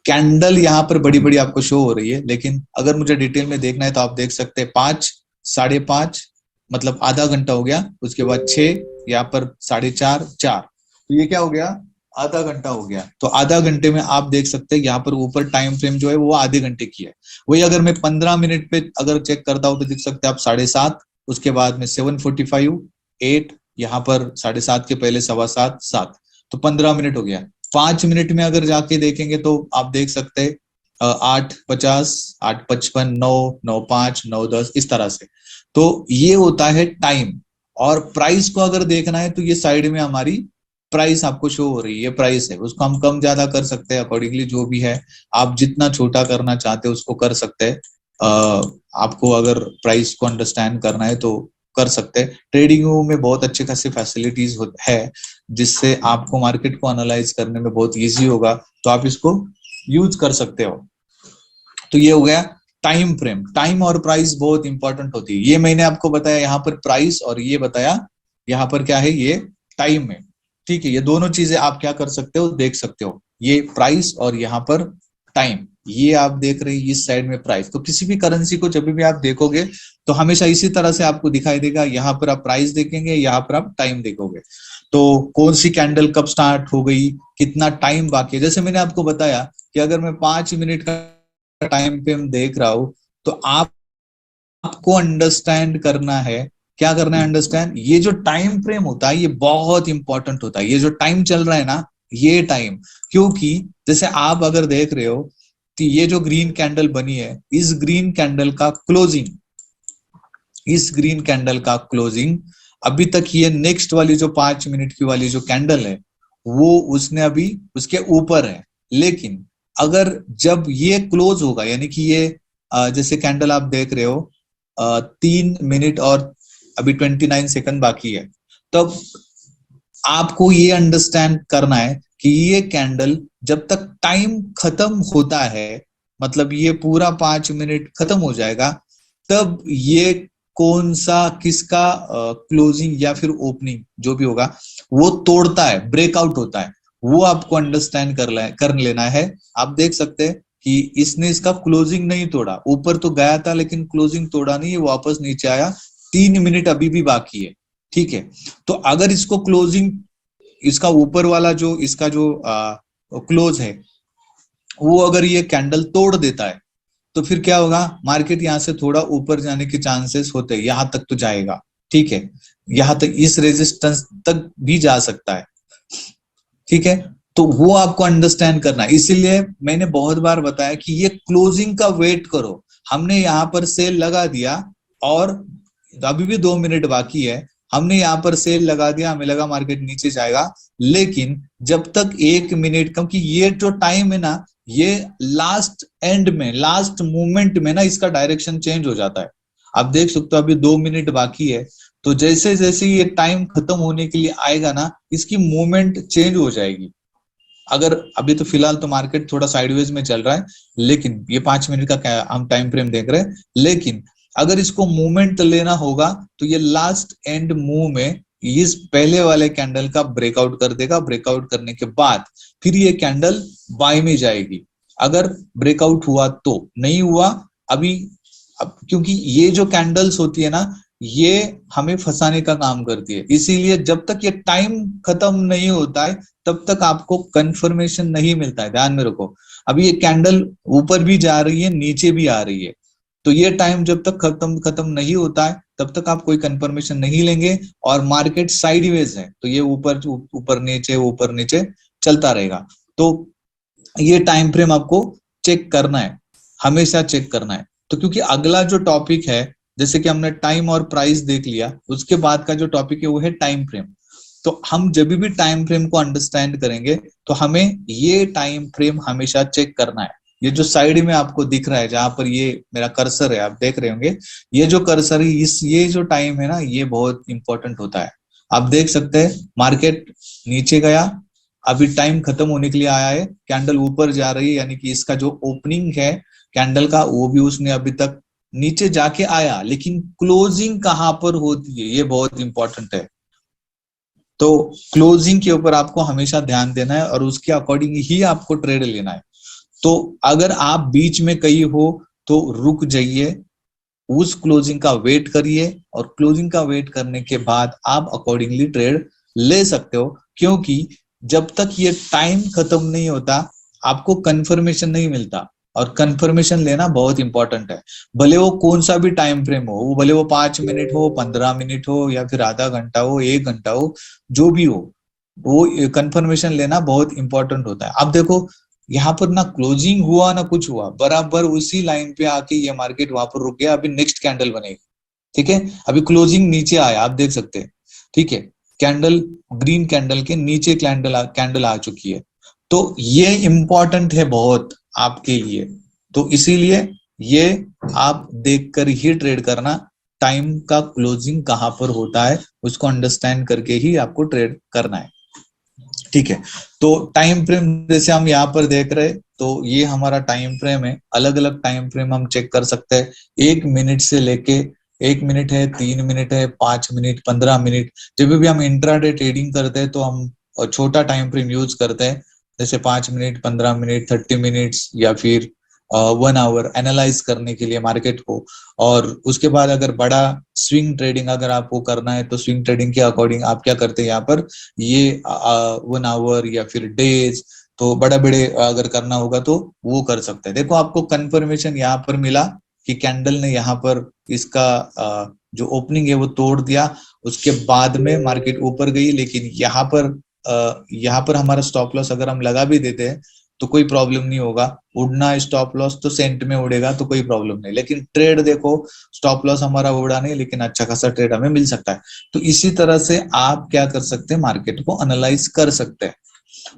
Speaker 1: कैंडल यहाँ पर बड़ी बड़ी आपको शो हो रही है, लेकिन अगर मुझे डिटेल में देखना है तो आप देख सकते हैं 5, 5:30, मतलब आधा घंटा हो गया। उसके बाद 6, यहाँ पर 4:30, 4, तो ये क्या हो गया, आधा घंटा हो गया। तो आधा घंटे में आप देख सकते हैं यहाँ पर ऊपर टाइम फ्रेम जो है वो आधे घंटे की है। वही अगर मैं 15 मिनट पे अगर चेक करता हूँ तो देख सकते हैं आप 7:30, उसके बाद में 7:45, 8, यहाँ पर 7:30 के पहले 7:15, 7, तो 15 मिनट हो गया। 5 मिनट में अगर जाके देखेंगे तो आप देख सकते हैं 8:50, 8:55, 9, 9:05, 9:10, इस तरह से। तो ये होता है टाइम। और प्राइस को अगर देखना है तो ये साइड में हमारी प्राइस आपको शो हो रही है, प्राइस है, उसको हम कम ज्यादा कर सकते हैं अकॉर्डिंगली, जो भी है। आप जितना छोटा करना चाहते हो उसको कर सकते हैं। आपको अगर प्राइस को अंडरस्टैंड करना है तो कर सकते हैं। ट्रेडिंग में बहुत अच्छे खासी फैसिलिटीज है, जिससे आपको मार्केट को एनालाइज करने में बहुत इजी होगा, तो आप इसको यूज कर सकते हो। तो ये हो गया टाइम फ्रेम। टाइम और प्राइस बहुत इंपॉर्टेंट होती है। ये मैंने आपको बताया यहाँ पर प्राइस, और ये बताया यहाँ पर क्या है, ये टाइम है, ठीक है। ये दोनों चीजें आप क्या कर सकते हो, देख सकते हो, ये प्राइस और यहाँ पर टाइम। ये आप देख रहे हैं इस साइड में प्राइस। तो किसी भी करेंसी को जब भी आप देखोगे तो हमेशा इसी तरह से आपको दिखाई देगा। यहाँ पर आप प्राइस देखेंगे, यहाँ पर आप टाइम देखोगे। तो कौन सी कैंडल कब स्टार्ट हो गई, कितना टाइम बाकी है। जैसे मैंने आपको बताया कि अगर मैं 5 मिनट का टाइम फ्रेम देख रहा हूं, तो आपको अंडरस्टैंड करना है, क्या करना है, अंडरस्टैंड। ये जो टाइम फ्रेम होता है ये बहुत इंपॉर्टेंट होता है। ये जो टाइम चल रहा है ना, ये टाइम, क्योंकि जैसे आप अगर देख रहे हो कि ये जो ग्रीन कैंडल बनी है, इस ग्रीन कैंडल का क्लोजिंग, इस ग्रीन कैंडल का क्लोजिंग अभी तक, ये नेक्स्ट वाली जो 5 मिनट की वाली जो कैंडल है, वो उसने अभी उसके ऊपर है। लेकिन अगर जब ये क्लोज होगा, यानी कि ये जैसे कैंडल आप देख रहे हो 3 मिनट और अभी 29 सेकंड बाकी है, तब आपको ये अंडरस्टैंड करना है कि ये कैंडल जब तक टाइम खत्म होता है, मतलब ये पूरा 5 मिनट खत्म हो जाएगा, तब ये कौन सा किसका क्लोजिंग या फिर ओपनिंग जो भी होगा वो तोड़ता है, ब्रेकआउट होता है, वो आपको अंडरस्टैंड कर लेना है। आप देख सकते हैं कि इसने इसका क्लोजिंग नहीं तोड़ा, ऊपर तो गया था लेकिन क्लोजिंग तोड़ा नहीं, वापस नीचे आया। 3 मिनट अभी भी बाकी है, ठीक है। तो अगर इसको क्लोजिंग, इसका ऊपर वाला जो इसका जो क्लोज है, वो अगर ये कैंडल तोड़ देता है, तो फिर क्या होगा, मार्केट यहां से थोड़ा ऊपर जाने के चांसेस होते हैं, यहां तक तो जाएगा, ठीक है, यहां तक, इस रेजिस्टेंस तक भी जा सकता है, ठीक है। तो वो आपको अंडरस्टैंड करना है। इसीलिए मैंने बहुत बार बताया कि ये क्लोजिंग का वेट करो। हमने यहाँ पर सेल लगा दिया, और अभी भी 2 मिनट बाकी है, हमने यहाँ पर सेल लगा दिया, हमें लगा मार्केट नीचे जाएगा, लेकिन जब तक 1 मिनट, क्योंकि ये जो टाइम है ना, ये लास्ट एंड में, लास्ट मोमेंट में ना इसका डायरेक्शन चेंज हो जाता है। आप देख सकते हो अभी 2 मिनट बाकी है, तो जैसे जैसे ये टाइम खत्म होने के लिए आएगा ना, इसकी मूवमेंट चेंज हो जाएगी। अगर अभी तो फिलहाल तो मार्केट थोड़ा साइडवेज में चल रहा है, लेकिन ये 5 मिनट का हम टाइम फ्रेम देख रहे हैं, लेकिन अगर इसको मूवमेंट लेना होगा तो ये लास्ट एंड मूव में इस पहले वाले कैंडल का ब्रेकआउट कर देगा। ब्रेकआउट करने के बाद फिर ये कैंडल बाय में जाएगी, अगर ब्रेकआउट हुआ तो। नहीं हुआ अभी, अब क्योंकि ये जो कैंडल्स होती है ना, ये हमें फंसाने का काम करती है, इसीलिए जब तक ये टाइम खत्म नहीं होता है तब तक आपको कंफर्मेशन नहीं मिलता है। ध्यान में रखो, अभी ये कैंडल ऊपर भी जा रही है, नीचे भी आ रही है, तो ये टाइम जब तक खत्म नहीं होता है तब तक आप कोई कंफर्मेशन नहीं लेंगे, और मार्केट साइडवेज है तो ये ऊपर ऊपर नीचे चलता रहेगा। तो ये टाइम फ्रेम आपको चेक करना है, हमेशा चेक करना है। तो क्योंकि अगला जो टॉपिक है, जैसे कि हमने टाइम और प्राइस देख लिया, उसके बाद का जो टॉपिक है वो है टाइम फ्रेम। तो हम जब भी टाइम फ्रेम को अंडरस्टैंड करेंगे तो हमें ये टाइम फ्रेम हमेशा चेक करना है। ये जो साइड में आपको दिख रहा है, जहां पर ये मेरा कर्सर है, आप देख रहे होंगे, ये जो कर्सर है, ये जो टाइम है ना, ये बहुत इंपॉर्टेंट होता है। आप देख सकते हैं मार्केट नीचे गया, अभी टाइम खत्म होने के लिए आया है, कैंडल ऊपर जा रही है, यानी कि इसका जो ओपनिंग है कैंडल का, वो भी उसने अभी तक नीचे जाके आया, लेकिन क्लोजिंग कहां पर होती है ये बहुत इंपॉर्टेंट है। तो क्लोजिंग के ऊपर आपको हमेशा ध्यान देना है और उसके अकॉर्डिंग ही आपको ट्रेड लेना है। तो अगर आप बीच में कहीं हो तो रुक जाइए, उस क्लोजिंग का वेट करिए, और क्लोजिंग का वेट करने के बाद आप अकॉर्डिंगली ट्रेड ले सकते हो। क्योंकि जब तक ये टाइम खत्म नहीं होता आपको कंफर्मेशन नहीं मिलता, और कंफर्मेशन लेना बहुत इंपॉर्टेंट है। भले वो कौन सा भी टाइम फ्रेम हो, वो भले वो 5 मिनट हो, 15 मिनट हो, या फिर आधा घंटा हो, 1 घंटा हो, जो भी हो, वो कंफर्मेशन लेना बहुत इंपॉर्टेंट होता है। अब देखो यहाँ पर ना क्लोजिंग हुआ ना कुछ हुआ, बराबर उसी लाइन पे आके ये मार्केट वहां पर रुक गया, अभी नेक्स्ट कैंडल बनेगी। ठीक है, अभी क्लोजिंग नीचे आया, आप देख सकते हैं। ठीक है, कैंडल, ग्रीन कैंडल के नीचे कैंडल आ चुकी है, तो ये इंपॉर्टेंट है बहुत आपके लिए। तो इसीलिए ये आप देखकर ही ट्रेड करना, टाइम का क्लोजिंग कहां पर होता है उसको अंडरस्टैंड करके ही आपको ट्रेड करना है। ठीक है, तो टाइम फ्रेम जैसे हम यहाँ पर देख रहे हैं, तो ये हमारा टाइम फ्रेम है। अलग अलग टाइम फ्रेम हम चेक कर सकते हैं, 1 मिनट से लेके, 1 मिनट है, 3 मिनट है, 5 मिनट, 15 मिनट। जब भी हम इंट्राडे ट्रेडिंग करते हैं तो हम छोटा टाइम फ्रेम यूज करते हैं, जैसे 5 मिनट, 15 मिनट, 30 मिनट्स, या फिर 1 आवर एनालाइज करने के लिए मार्केट को। और उसके बाद अगर बड़ा स्विंग ट्रेडिंग अगर आपको करना है तो स्विंग ट्रेडिंग के अकॉर्डिंग आप क्या करते हैं, यहाँ पर ये 1 आवर या फिर डेज, तो बड़ा बड़े अगर करना होगा तो वो कर सकते हैं। देखो आपको कंफर्मेशन यहाँ पर मिला कि कैंडल ने यहाँ पर इसका जो ओपनिंग है वो तोड़ दिया, उसके बाद में मार्केट ऊपर गई, लेकिन यहाँ पर हमारा स्टॉप लॉस अगर हम लगा भी देते हैं तो कोई प्रॉब्लम नहीं होगा। उड़ना स्टॉप लॉस तो सेंट में उड़ेगा तो कोई प्रॉब्लम नहीं, लेकिन ट्रेड देखो, स्टॉप लॉस हमारा उड़ा नहीं, लेकिन अच्छा खासा ट्रेड हमें मिल सकता है। तो इसी तरह से आप क्या कर सकते हैं, मार्केट को एनालाइज कर सकते हैं।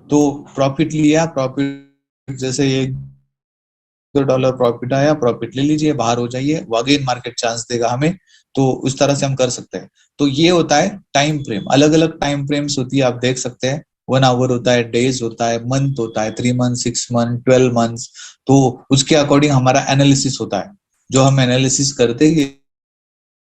Speaker 1: तो प्रॉफिट लिया, प्रॉफिट जैसे $1-2 प्रॉफिट आया, प्रॉफिट ले लीजिए, बाहर हो जाइए, अगेन मार्केट चांस देगा हमें। तो उस तरह से हम कर सकते हैं। तो ये होता है टाइम फ्रेम, अलग अलग टाइम फ्रेम्स होती है, आप देख सकते हैं। 1 आवर होता है, डेज होता है, मंथ होता है, 3 मंथ, 6 मंथ, 12 मंथ। तो उसके अकॉर्डिंग हमारा एनालिसिस होता है, जो हम एनालिसिस करते हैं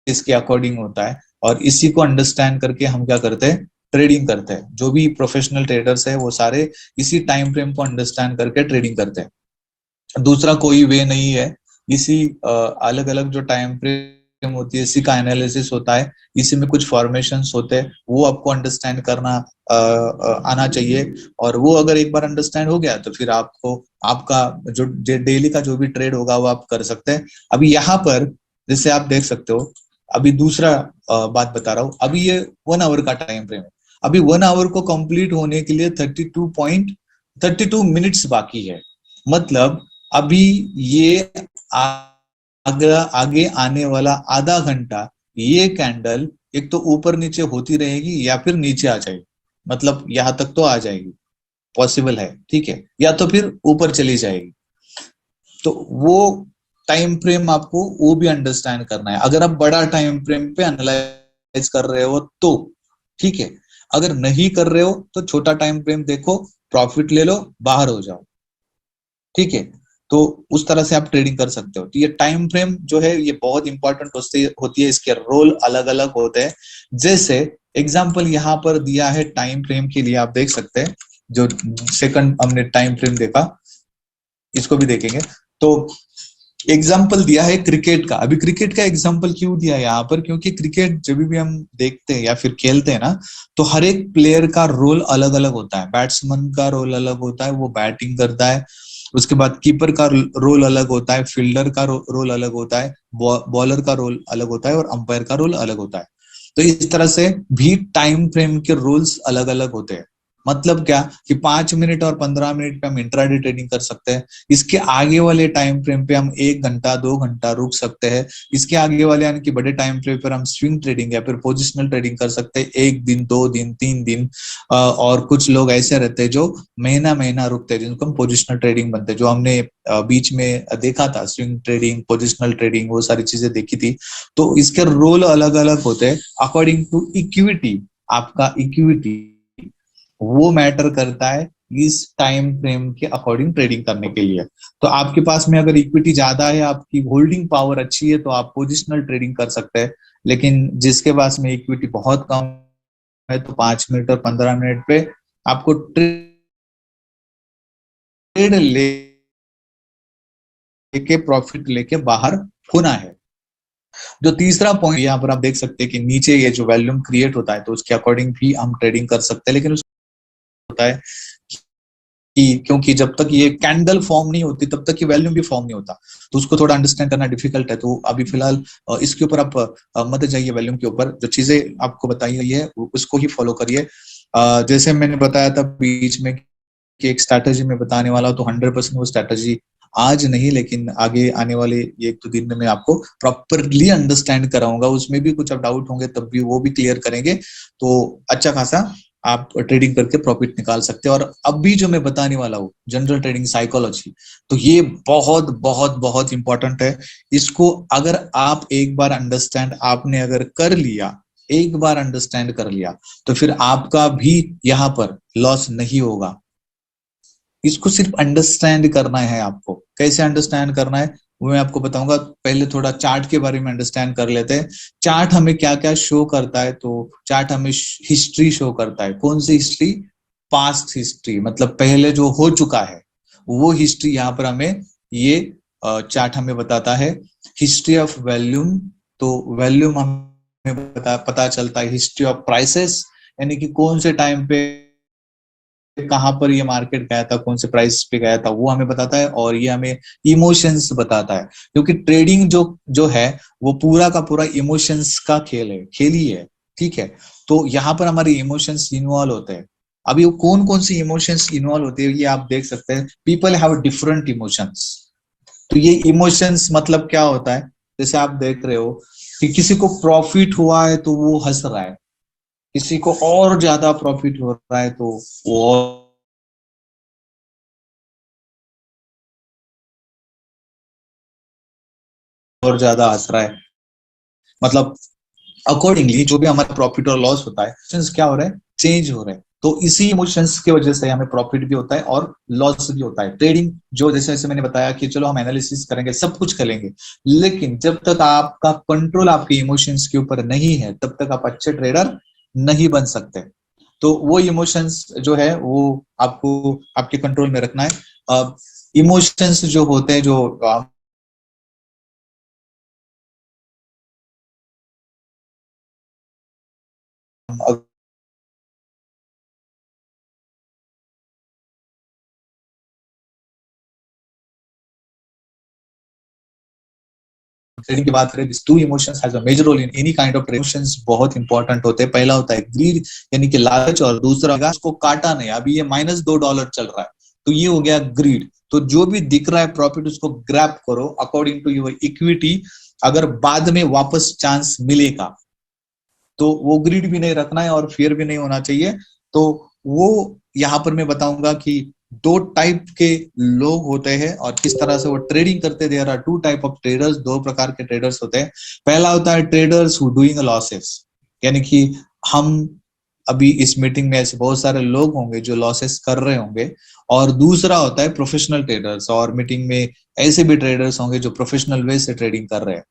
Speaker 1: इसके अकॉर्डिंग होता है, और इसी को अंडरस्टैंड करके हम क्या करते हैं, ट्रेडिंग करते हैं। जो भी प्रोफेशनल ट्रेडर्स है वो सारे इसी टाइम फ्रेम को अंडरस्टैंड करके ट्रेडिंग करते हैं। दूसरा कोई वे नहीं है। इसी अलग अलग जो टाइम फ्रेम होती है, इसी का एनालिसिस होता है, इसी में कुछ फॉर्मेशंस होते हैं, वो आपको अंडरस्टैंड करना आना चाहिए। और वो अगर एक बार अंडरस्टैंड हो गया तो फिर आपको आपका जो डेली का जो भी ट्रेड होगा वो आप कर सकते हैं। अभी यहाँ पर जैसे आप देख सकते हो, अभी दूसरा बात बता रहा हूँ, अभी ये 1 आवर का टाइम फ्रेम है। अभी 1 आवर को कंप्लीट होने के लिए 32 मिनट्स बाकी है। मतलब अभी ये आगे आने वाला आधा घंटा ये कैंडल एक तो ऊपर नीचे होती रहेगी या फिर नीचे आ जाएगी, मतलब यहां तक तो आ जाएगी, पॉसिबल है, ठीक है, या तो फिर ऊपर चली जाएगी। तो वो टाइम फ्रेम आपको वो भी अंडरस्टैंड करना है। अगर आप बड़ा टाइम फ्रेम पे एनालाइज कर रहे हो तो ठीक है, अगर नहीं कर रहे हो तो छोटा टाइम फ्रेम देखो, प्रॉफिट ले लो, बाहर हो जाओ, ठीक है। तो उस तरह से आप ट्रेडिंग कर सकते हो। तो ये टाइम फ्रेम जो है ये बहुत इंपॉर्टेंट होती है, इसके रोल अलग अलग होते हैं। जैसे एग्जांपल यहाँ पर दिया है टाइम फ्रेम के लिए, आप देख सकते हैं। जो सेकंड हमने टाइम फ्रेम देखा, इसको भी देखेंगे। तो एग्जाम्पल दिया है क्रिकेट का। अभी क्रिकेट का एग्जाम्पल क्यों दिया है यहाँ पर, क्योंकि क्रिकेट जब भी हम देखते हैं या फिर खेलते हैं ना, तो हर एक प्लेयर का रोल अलग अलग होता है। बैट्समैन का रोल अलग होता है, वो बैटिंग करता है। उसके बाद कीपर का रोल अलग होता है, फील्डर का रोल अलग होता है, बॉलर का रोल अलग होता है और अंपायर का रोल अलग होता है। तो इस तरह से भी टाइम फ्रेम के रोल्स अलग अलग होते हैं। मतलब क्या कि 5 मिनट और 15 मिनट पे हम इंट्राडे ट्रेडिंग कर सकते हैं। इसके आगे वाले टाइम फ्रेम पे हम 1 घंटा 2 घंटा रुक सकते हैं। इसके आगे वाले यानी कि बड़े टाइम फ्रेम पर हम स्विंग ट्रेडिंग या फिर पोजिशनल ट्रेडिंग कर सकते हैं, 1 दिन 2 दिन 3 दिन। और कुछ लोग ऐसे रहते हैं जो महीना महीना रुकते हैं, जिनको हम पोजिशनल ट्रेडिंग बनते हैं, जो हमने बीच में देखा था, स्विंग ट्रेडिंग, पोजिशनल ट्रेडिंग, वो सारी चीजें देखी थी। तो इसके रोल अलग अलग होते हैं अकॉर्डिंग टू इक्विटी। आपका इक्विटी वो मैटर करता है इस टाइम फ्रेम के अकॉर्डिंग ट्रेडिंग करने के लिए। तो आपके पास में अगर इक्विटी ज्यादा है, आपकी होल्डिंग पावर अच्छी है, तो आप पोजिशनल ट्रेडिंग कर सकते हैं। लेकिन जिसके पास में इक्विटी बहुत कम है, तो 5 मिनट और 15 मिनट पे आपको ट्रेड लेके प्रॉफिट लेके बाहर होना है। जो तीसरा पॉइंट यहाँ पर आप देख सकते हैं कि नीचे ये जो वॉल्यूम क्रिएट होता है, तो उसके अकॉर्डिंग भी हम ट्रेडिंग कर सकते हैं। लेकिन होता है कि क्योंकि जब तक ये कैंडल फॉर्म नहीं होती तब तक ये वैल्यूम भी फॉर्म नहीं होता, तो उसको थोड़ा अंडरस्टैंड करना डिफिकल्ट है। तो अभी फिलहाल इसके ऊपर आप मत जाइए, वैल्यूम के ऊपर जो चीजें आपको बताई गई है उसको ही फॉलो करिए। जैसे मैंने बताया था बीच में कि एक स्ट्रैटेजी में बताने वाला हूं, तो 100% वो स्ट्रैटेजी आज नहीं लेकिन आगे आने वाले 1-2 दिन में मैं आपको प्रॉपरली अंडरस्टैंड कराऊंगा। उसमें भी कुछ डाउट होंगे तब भी वो भी क्लियर करेंगे, तो अच्छा खासा आप ट्रेडिंग करके प्रॉफिट निकाल सकते हैं। और अभी जो मैं बताने वाला हूँ जनरल ट्रेडिंग साइकोलॉजी, तो ये बहुत बहुत बहुत इंपॉर्टेंट है। इसको अगर आप एक बार अंडरस्टैंड आपने अगर कर लिया, एक बार अंडरस्टैंड कर लिया, तो फिर आपका भी यहाँ पर लॉस नहीं होगा। इसको सिर्फ अंडरस्टैंड करना है आपको। कैसे अंडरस्टैंड करना है वो मैं आपको बताऊंगा। पहले थोड़ा चार्ट के बारे में अंडरस्टैंड कर लेते हैं। चार्ट हमें क्या क्या शो करता है, तो चार्ट हमें हिस्ट्री शो करता है। कौन सी हिस्ट्री? पास्ट हिस्ट्री, मतलब पहले जो हो चुका है वो हिस्ट्री यहाँ पर हमें ये चार्ट हमें बताता है। हिस्ट्री ऑफ वैल्यूम, तो वैल्यूम हमें पता चलता है। हिस्ट्री ऑफ प्राइसेस, यानी कि कौन से टाइम पे कहाँ पर ये मार्केट गया था, कौन से प्राइस पे गया था, वो हमें बताता है। और ये हमें इमोशंस बताता है, क्योंकि ट्रेडिंग जो जो है वो पूरा का पूरा इमोशंस का खेल ही है, ठीक है। तो यहाँ पर हमारे इमोशंस इन्वॉल्व होते हैं। अभी वो कौन कौन सी इमोशंस इन्वॉल्व होते हैं ये आप देख सकते हैं। People have different emotions. तो ये इमोशंस मतलब क्या होता है, जैसे आप देख रहे हो कि किसी को प्रॉफिट हुआ है तो वो हंस रहा है, किसी को और ज्यादा प्रॉफिट हो रहा है तो वो और ज्यादा हंस रहा है। मतलब अकॉर्डिंगली जो भी हमारा प्रॉफिट और लॉस होता है, इमोशंस क्या हो रहा है, चेंज हो रहे हैं। तो इसी इमोशंस की वजह से हमें प्रॉफिट भी होता है और लॉस भी होता है। ट्रेडिंग जो जैसे जैसे मैंने बताया कि चलो हम एनालिसिस करेंगे, सब कुछ करेंगे, लेकिन जब तक आपका कंट्रोल आपके इमोशंस के ऊपर नहीं है तब तक आप अच्छे ट्रेडर नहीं बन सकते। तो वो इमोशंस जो है वो आपको आपके कंट्रोल में रखना है। इमोशंस जो होते हैं, जो ट्रेडिंग की बात करें, this two emotions has a major role in any kind of emotions बहुत इंपॉर्टेंट होते हैं। पहला होता है ग्रीड, यानी कि लालच, और दूसरा उसको काटा नहीं, अभी ये -$2 चल रहा है तो ये हो गया ग्रीड। तो जो भी दिख रहा है प्रॉफिट उसको ग्रैब करो अकॉर्डिंग टू योर इक्विटी। अगर बाद में वापस चांस मिलेगा तो वो ग्रीड भी नहीं रखना है और फियर भी नहीं होना चाहिए। तो वो यहाँ पर मैं बताऊंगा कि दो टाइप के लोग होते हैं और किस तरह से वो ट्रेडिंग करते हैं। There are two type of traders, दो प्रकार के ट्रेडर्स होते हैं। पहला होता है ट्रेडर्स हु डूइंग लॉसेस, यानी कि हम अभी इस मीटिंग में ऐसे बहुत सारे लोग होंगे जो लॉसेस कर रहे होंगे। और दूसरा होता है प्रोफेशनल ट्रेडर्स, और मीटिंग में ऐसे भी ट्रेडर्स होंगे जो प्रोफेशनल वे से ट्रेडिंग कर रहे हैं।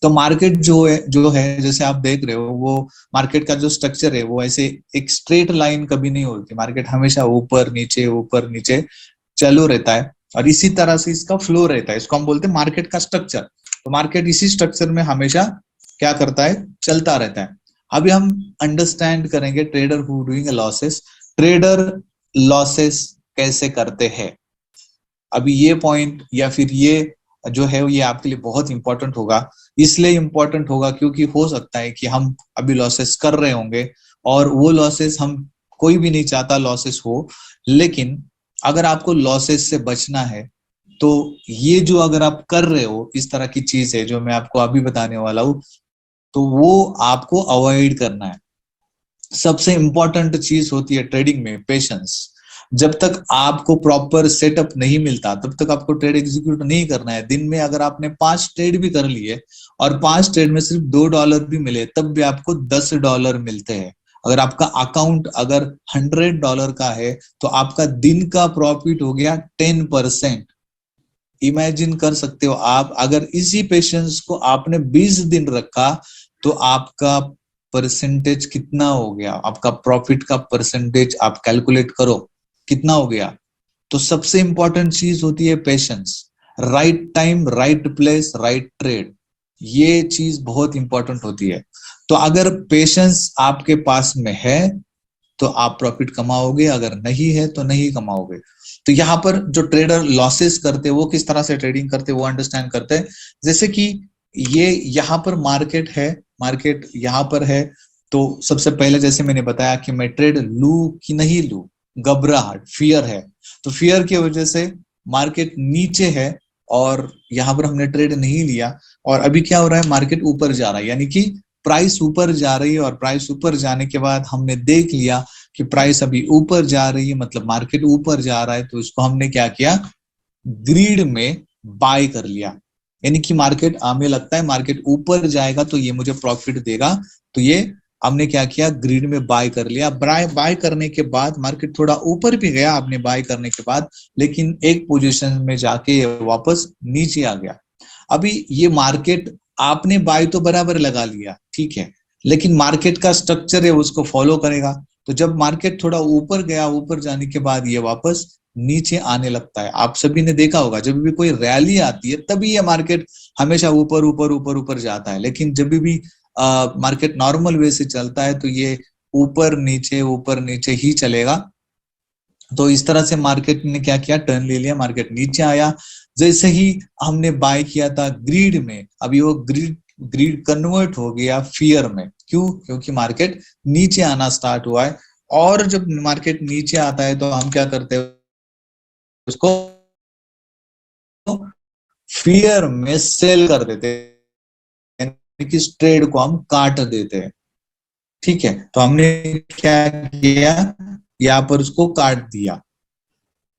Speaker 1: तो मार्केट जो है जैसे आप देख रहे हो, वो मार्केट का जो स्ट्रक्चर है वो ऐसे एक स्ट्रेट लाइन कभी नहीं होती। मार्केट हमेशा ऊपर नीचे चालू रहता है और इसी तरह से इसका फ्लो रहता है। इसको हम बोलते हैं मार्केट का स्ट्रक्चर। तो मार्केट इसी स्ट्रक्चर में हमेशा क्या करता है, चलता रहता है। अभी हम अंडरस्टैंड करेंगे trader who doing losses. Trader losses कैसे करते हैं, अभी ये पॉइंट या फिर ये जो है ये आपके लिए बहुत इंपॉर्टेंट होगा। इसलिए इंपॉर्टेंट होगा क्योंकि हो सकता है कि हम अभी लॉसेस कर रहे होंगे और वो लॉसेस हम, कोई भी नहीं चाहता लॉसेस हो, लेकिन अगर आपको लॉसेस से बचना है तो ये जो अगर आप कर रहे हो इस तरह की चीज है जो मैं आपको अभी बताने वाला हूं, तो वो आपको अवॉइड करना है। सबसे इंपॉर्टेंट चीज होती है ट्रेडिंग में पेशेंस। जब तक आपको प्रॉपर सेटअप नहीं मिलता तब तक आपको ट्रेड एग्जीक्यूट नहीं करना है। दिन में अगर आपने 5 ट्रेड भी कर लिए और 5 ट्रेड में सिर्फ $2 भी मिले तब भी आपको $10 मिलते हैं। अगर आपका अकाउंट अगर $100 का है तो आपका दिन का प्रॉफिट हो गया 10%। इमेजिन कर सकते हो आप, अगर इसी पेशेंस को आपने 20 दिन रखा तो आपका परसेंटेज कितना हो गया, आपका प्रॉफिट का परसेंटेज आप कैलकुलेट करो कितना हो गया। तो सबसे इंपॉर्टेंट चीज होती है patience. Right time, right place, right trade, ये चीज बहुत इंपॉर्टेंट होती है। तो अगर पेशेंस आपके पास में है तो आप प्रॉफिट कमाओगे, अगर नहीं है तो नहीं कमाओगे। तो यहाँ पर जो ट्रेडर लॉसेस करते हैं वो किस तरह से ट्रेडिंग करते हैं वो अंडरस्टैंड करते हैं। जैसे कि ये यहाँ पर मार्केट है, मार्केट यहाँ पर है, तो सबसे पहले जैसे मैंने बताया कि मैं ट्रेड लू कि नहीं लू, घबराहट, फियर है। तो फियर की वजह से मार्केट नीचे है और यहाँ पर हमने ट्रेड नहीं लिया। और अभी क्या हो रहा है, मार्केट ऊपर जा रहा है, यानी कि प्राइस ऊपर जा रही है। और प्राइस ऊपर जाने के बाद हमने देख लिया कि प्राइस अभी ऊपर जा रही है, मतलब मार्केट ऊपर जा रहा है, तो इसको हमने क्या किया, ग्रीड में बाय कर लिया। यानी कि मार्केट, हमें लगता है मार्केट ऊपर जाएगा तो ये मुझे प्रॉफिट देगा, तो ये हमने क्या किया, ग्रीड में बाय कर लिया। बाय करने के बाद मार्केट थोड़ा ऊपर भी गया आपने बाय करने के बाद, लेकिन एक पोजीशन में जाके वापस नीचे आ गया। अभी ये मार्केट आपने बाय तो बराबर लगा लिया, ठीक है, लेकिन मार्केट का स्ट्रक्चर है उसको फॉलो करेगा। तो जब मार्केट थोड़ा ऊपर गया, ऊपर जाने के बाद ये वापस नीचे आने लगता है। आप सभी ने देखा होगा जब भी कोई रैली आती है तभी ये मार्केट हमेशा ऊपर ऊपर ऊपर ऊपर जाता है, लेकिन जब भी मार्केट नॉर्मल वे से चलता है तो ये ऊपर नीचे ही चलेगा। तो इस तरह से मार्केट ने क्या किया, टर्न ले लिया, मार्केट नीचे आया। जैसे ही हमने बाय किया था ग्रीड में, अभी वो ग्रीड ग्रीड कन्वर्ट हो गया फियर में। क्यों? क्योंकि मार्केट नीचे आना स्टार्ट हुआ है। और जब मार्केट नीचे आता है तो हम क्या करते हैं, उसको फियर में सेल कर देते हैं, कि इस ट्रेड को हम काट देते हैं। ठीक है, तो हमने क्या किया, यहाँ पर उसको काट दिया।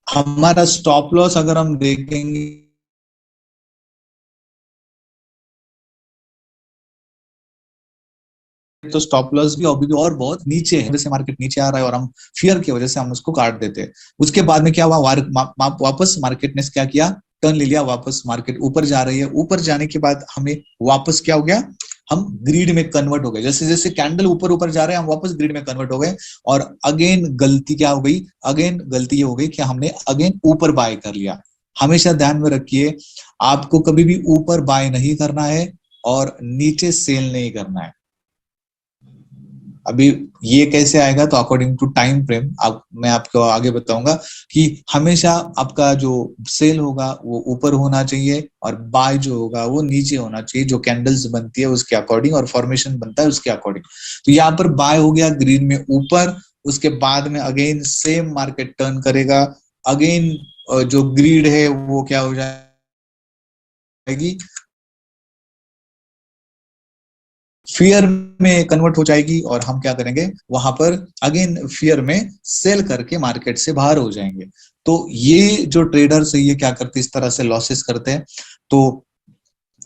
Speaker 1: हमारा स्टॉप लॉस अगर हम देखेंगे तो स्टॉप लॉस भी अभी भी और बहुत नीचे है। जैसे मार्केट नीचे आ रहा है और हम फियर की वजह से हम उसको काट देते हैं। उसके बाद में क्या हुआ, वापस मार्केट ने क्या किया, टर्न ले लिया, वापस मार्केट ऊपर जा रही है। ऊपर जाने के बाद हमें वापस क्या हो गया, हम ग्रीड में कन्वर्ट हो गए। जैसे जैसे कैंडल ऊपर ऊपर जा रहे हैं हम वापस ग्रीड में कन्वर्ट हो गए। और अगेन गलती क्या हो गई, अगेन गलती ये हो गई कि हमने अगेन ऊपर बाय कर लिया। हमेशा ध्यान में रखिए, आपको कभी भी ऊपर बाय नहीं करना है और नीचे सेल नहीं करना है। अभी ये कैसे आएगा, तो अकॉर्डिंग टू टाइम फ्रेम मैं आपको आगे बताऊंगा कि हमेशा आपका जो सेल होगा वो ऊपर होना चाहिए और बाय जो होगा वो नीचे होना चाहिए। जो कैंडल्स बनती है उसके अकॉर्डिंग और फॉर्मेशन बनता है उसके अकॉर्डिंग। तो यहाँ पर बाय हो गया ग्रीन में ऊपर, उसके बाद में अगेन सेम मार्केट टर्न करेगा, अगेन जो ग्रीड है वो क्या हो जाएगी, फियर में कन्वर्ट हो जाएगी, और हम क्या करेंगे वहां पर अगेन फियर में सेल करके मार्केट से बाहर हो जाएंगे। तो ये जो ट्रेडर्स है ये क्या करते हैं, इस तरह से लॉसेस करते हैं। तो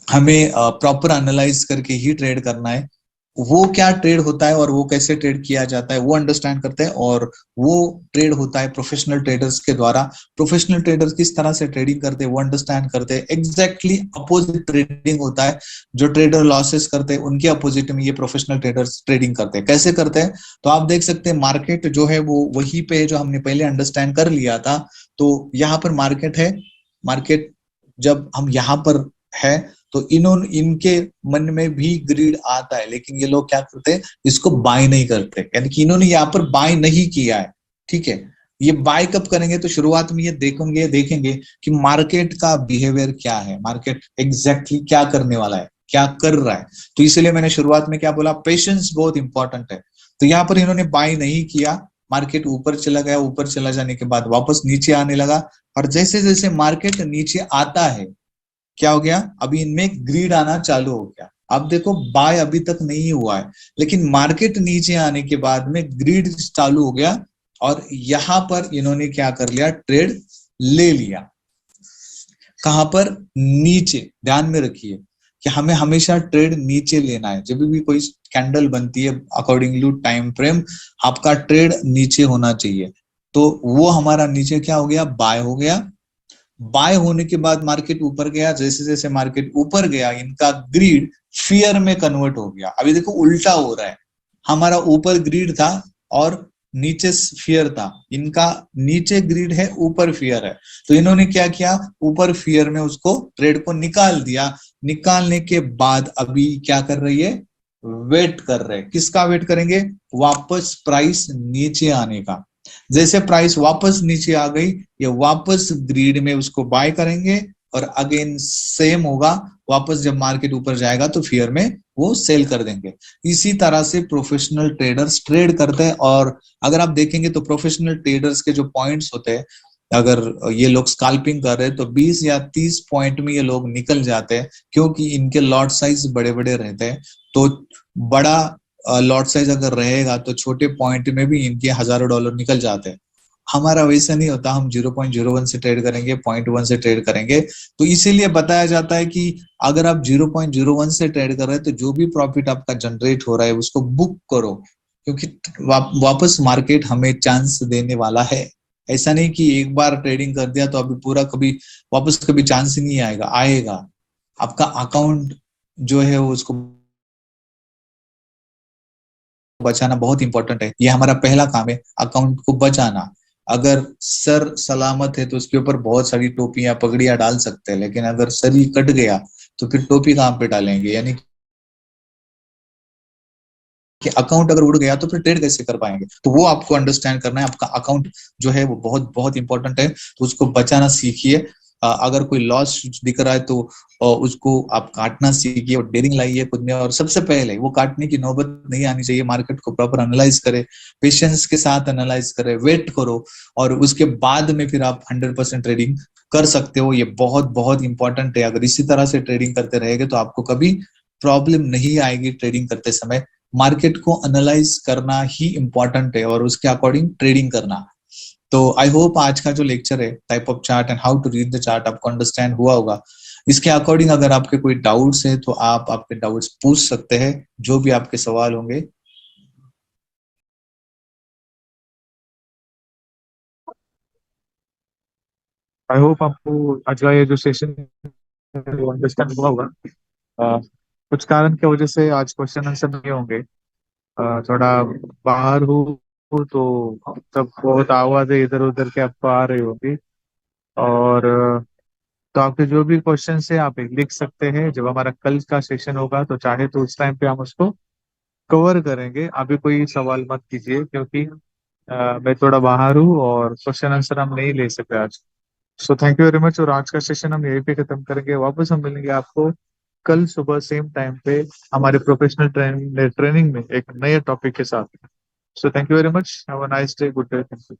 Speaker 1: हमें प्रॉपर एनालाइज करके ही ट्रेड करना है। वो क्या ट्रेड होता है और वो कैसे ट्रेड किया जाता है वो अंडरस्टैंड करते हैं, और वो ट्रेड होता है प्रोफेशनल ट्रेडर्स के द्वारा। प्रोफेशनल ट्रेडर्स किस तरह से ट्रेडिंग करते हैं वो अंडरस्टैंड करते हैं। एग्जैक्टली अपोजिट ट्रेडिंग होता है, जो ट्रेडर लॉसेस करते हैं उनके अपोजिट में ये प्रोफेशनल ट्रेडर्स ट्रेडिंग करते हैं। कैसे करते हैं, तो आप देख सकते हैं मार्केट जो है वो वही पे है जो हमने पहले अंडरस्टैंड कर लिया था। तो यहाँ पर मार्केट है, मार्केट जब हम यहाँ पर है तो इनके मन में भी ग्रीड आता है, लेकिन ये लोग क्या करते हैं, इसको बाय नहीं करते, यानी कि इन्होंने यहाँ पर बाय नहीं किया है। ठीक है, ये बाय कब करेंगे, तो शुरुआत में ये देखेंगे कि मार्केट का बिहेवियर क्या है, मार्केट एग्जैक्टली क्या करने वाला है, क्या कर रहा है। तो इसलिए मैंने शुरुआत में क्या बोला, पेशेंस बहुत इंपॉर्टेंट है। तो यहाँ पर इन्होंने बाय नहीं किया, मार्केट ऊपर चला गया, ऊपर चला जाने के बाद वापस नीचे आने लगा, और जैसे जैसे मार्केट नीचे आता है क्या हो गया, अभी इनमें ग्रीड आना चालू हो गया। अब देखो बाय अभी तक नहीं हुआ है, लेकिन मार्केट नीचे आने के बाद में ग्रीड चालू हो गया, और यहां पर इन्होंने क्या कर लिया, ट्रेड ले लिया। कहां पर, नीचे। ध्यान में रखिए कि हमें हमेशा ट्रेड नीचे लेना है। जब भी कोई कैंडल बनती है अकॉर्डिंग टू टाइम फ्रेम, आपका ट्रेड नीचे होना चाहिए। तो वो हमारा नीचे क्या हो गया, बाय हो गया। बाय होने के बाद मार्केट ऊपर गया, जैसे जैसे मार्केट ऊपर गया इनका ग्रीड फियर में कन्वर्ट हो गया। अभी देखो उल्टा हो रहा है, हमारा ऊपर ग्रीड था और नीचे फियर था, इनका नीचे ग्रीड है ऊपर फियर है। तो इन्होंने क्या किया, ऊपर फियर में उसको ट्रेड को निकाल दिया। निकालने के बाद अभी क्या कर रही है, वेट कर रहे हैं। किसका वेट करेंगे, वापस प्राइस नीचे आने का। जैसे प्राइस वापस नीचे आ गई, ये वापस ग्रीड में उसको बाय करेंगे, और अगेन सेम होगा, वापस जब मार्केट ऊपर जाएगा तो फियर में वो सेल कर देंगे। इसी तरह से प्रोफेशनल ट्रेडर्स ट्रेड करते हैं। और अगर आप देखेंगे तो प्रोफेशनल ट्रेडर्स के जो पॉइंट्स होते हैं, अगर ये लोग स्काल्पिंग कर रहे हैं तो 20 या 30 पॉइंट में ये लोग निकल जाते हैं, क्योंकि इनके लॉट साइज बड़े बड़े रहते हैं। तो बड़ा लॉट साइज अगर रहेगा तो छोटे पॉइंट में भी इनके हजारों डॉलर निकल जाते हैं। हमारा वैसा नहीं होता, हम 0.01 से ट्रेड करेंगे, 0.1 से ट्रेड करेंगे। तो इसीलिए बताया जाता है कि अगर आप 0.01 से ट्रेड कर रहे हैं तो जो भी प्रॉफिट आपका जनरेट हो रहा है उसको बुक करो, क्योंकि वापस मार्केट हमें चांस देने वाला है। ऐसा नहीं कि एक बार ट्रेडिंग कर दिया तो अभी पूरा कभी वापस कभी चांस ही नहीं आएगा, आएगा। आपका अकाउंट जो है उसको बचाना बहुत इंपॉर्टेंट है। ये हमारा पहला काम है, अकाउंट को बचाना। अगर सर सलामत है तो उसके ऊपर बहुत सारी टोपियां पगड़ियां डाल सकते हैं, लेकिन अगर सर ही कट गया तो फिर टोपी कहाँ पे डालेंगे, यानी कि अकाउंट अगर उड़ गया तो फिर ट्रेड कैसे कर पाएंगे। तो वो आपको अंडरस्टैंड करना है, आपका अकाउंट जो है वो बहुत बहुत इंपॉर्टेंट है, तो उसको बचाना सीखिए। अगर कोई लॉस दिख रहा है तो उसको आप काटना सीखिए और डेरिंग लाइए खुद में। और सबसे पहले वो काटने की नौबत नहीं आनी चाहिए, मार्केट को प्रॉपर एनालाइज करे, पेशेंस के साथ एनालाइज करे, वेट करो, और उसके बाद में फिर आप 100% ट्रेडिंग कर सकते हो। ये बहुत बहुत इंपॉर्टेंट है। अगर इसी तरह से ट्रेडिंग करते रहेंगे तो आपको कभी प्रॉब्लम नहीं आएगी ट्रेडिंग करते समय। मार्केट को एनालाइज करना ही इंपॉर्टेंट है और उसके अकॉर्डिंग ट्रेडिंग करना। तो आई होप आज का जो लेक्चर है type of chart and how to read the chart आपको अंडरस्टैंड हुआ होगा। इसके अकॉर्डिंग अगर आपके कोई डाउट्स है तो आप आपके डाउट्स पूछ सकते हैं, जो भी आपके सवाल होंगे।
Speaker 2: आई होप आपको आज का ये जो सेशन है वो अंडरस्टैंड हुआ होगा। अ, कुछ कारण की वजह से आज क्वेश्चन आंसर नहीं होंगे। थोड़ा बाहर हूँ तो सब बहुत आवाज़ है इधर उधर के आपको आ रही होगी। और तो आपके जो भी क्वेश्चन है आप एक लिख सकते हैं। जब हमारा कल का सेशन होगा तो चाहे तो उस टाइम पे हम उसको कवर करेंगे। अभी कोई सवाल मत कीजिए क्योंकि मैं थोड़ा बाहर हूँ और क्वेश्चन आंसर हम नहीं ले सकते आज। So thank you very much. और आज का सेशन हम यहीं पे खत्म करेंगे। वापस हम मिलेंगे आपको कल सुबह सेम टाइम पे हमारे प्रोफेशनल ट्रेनिंग में एक नए टॉपिक के साथ। So thank you very much. Have a nice day. Good day. Thank you.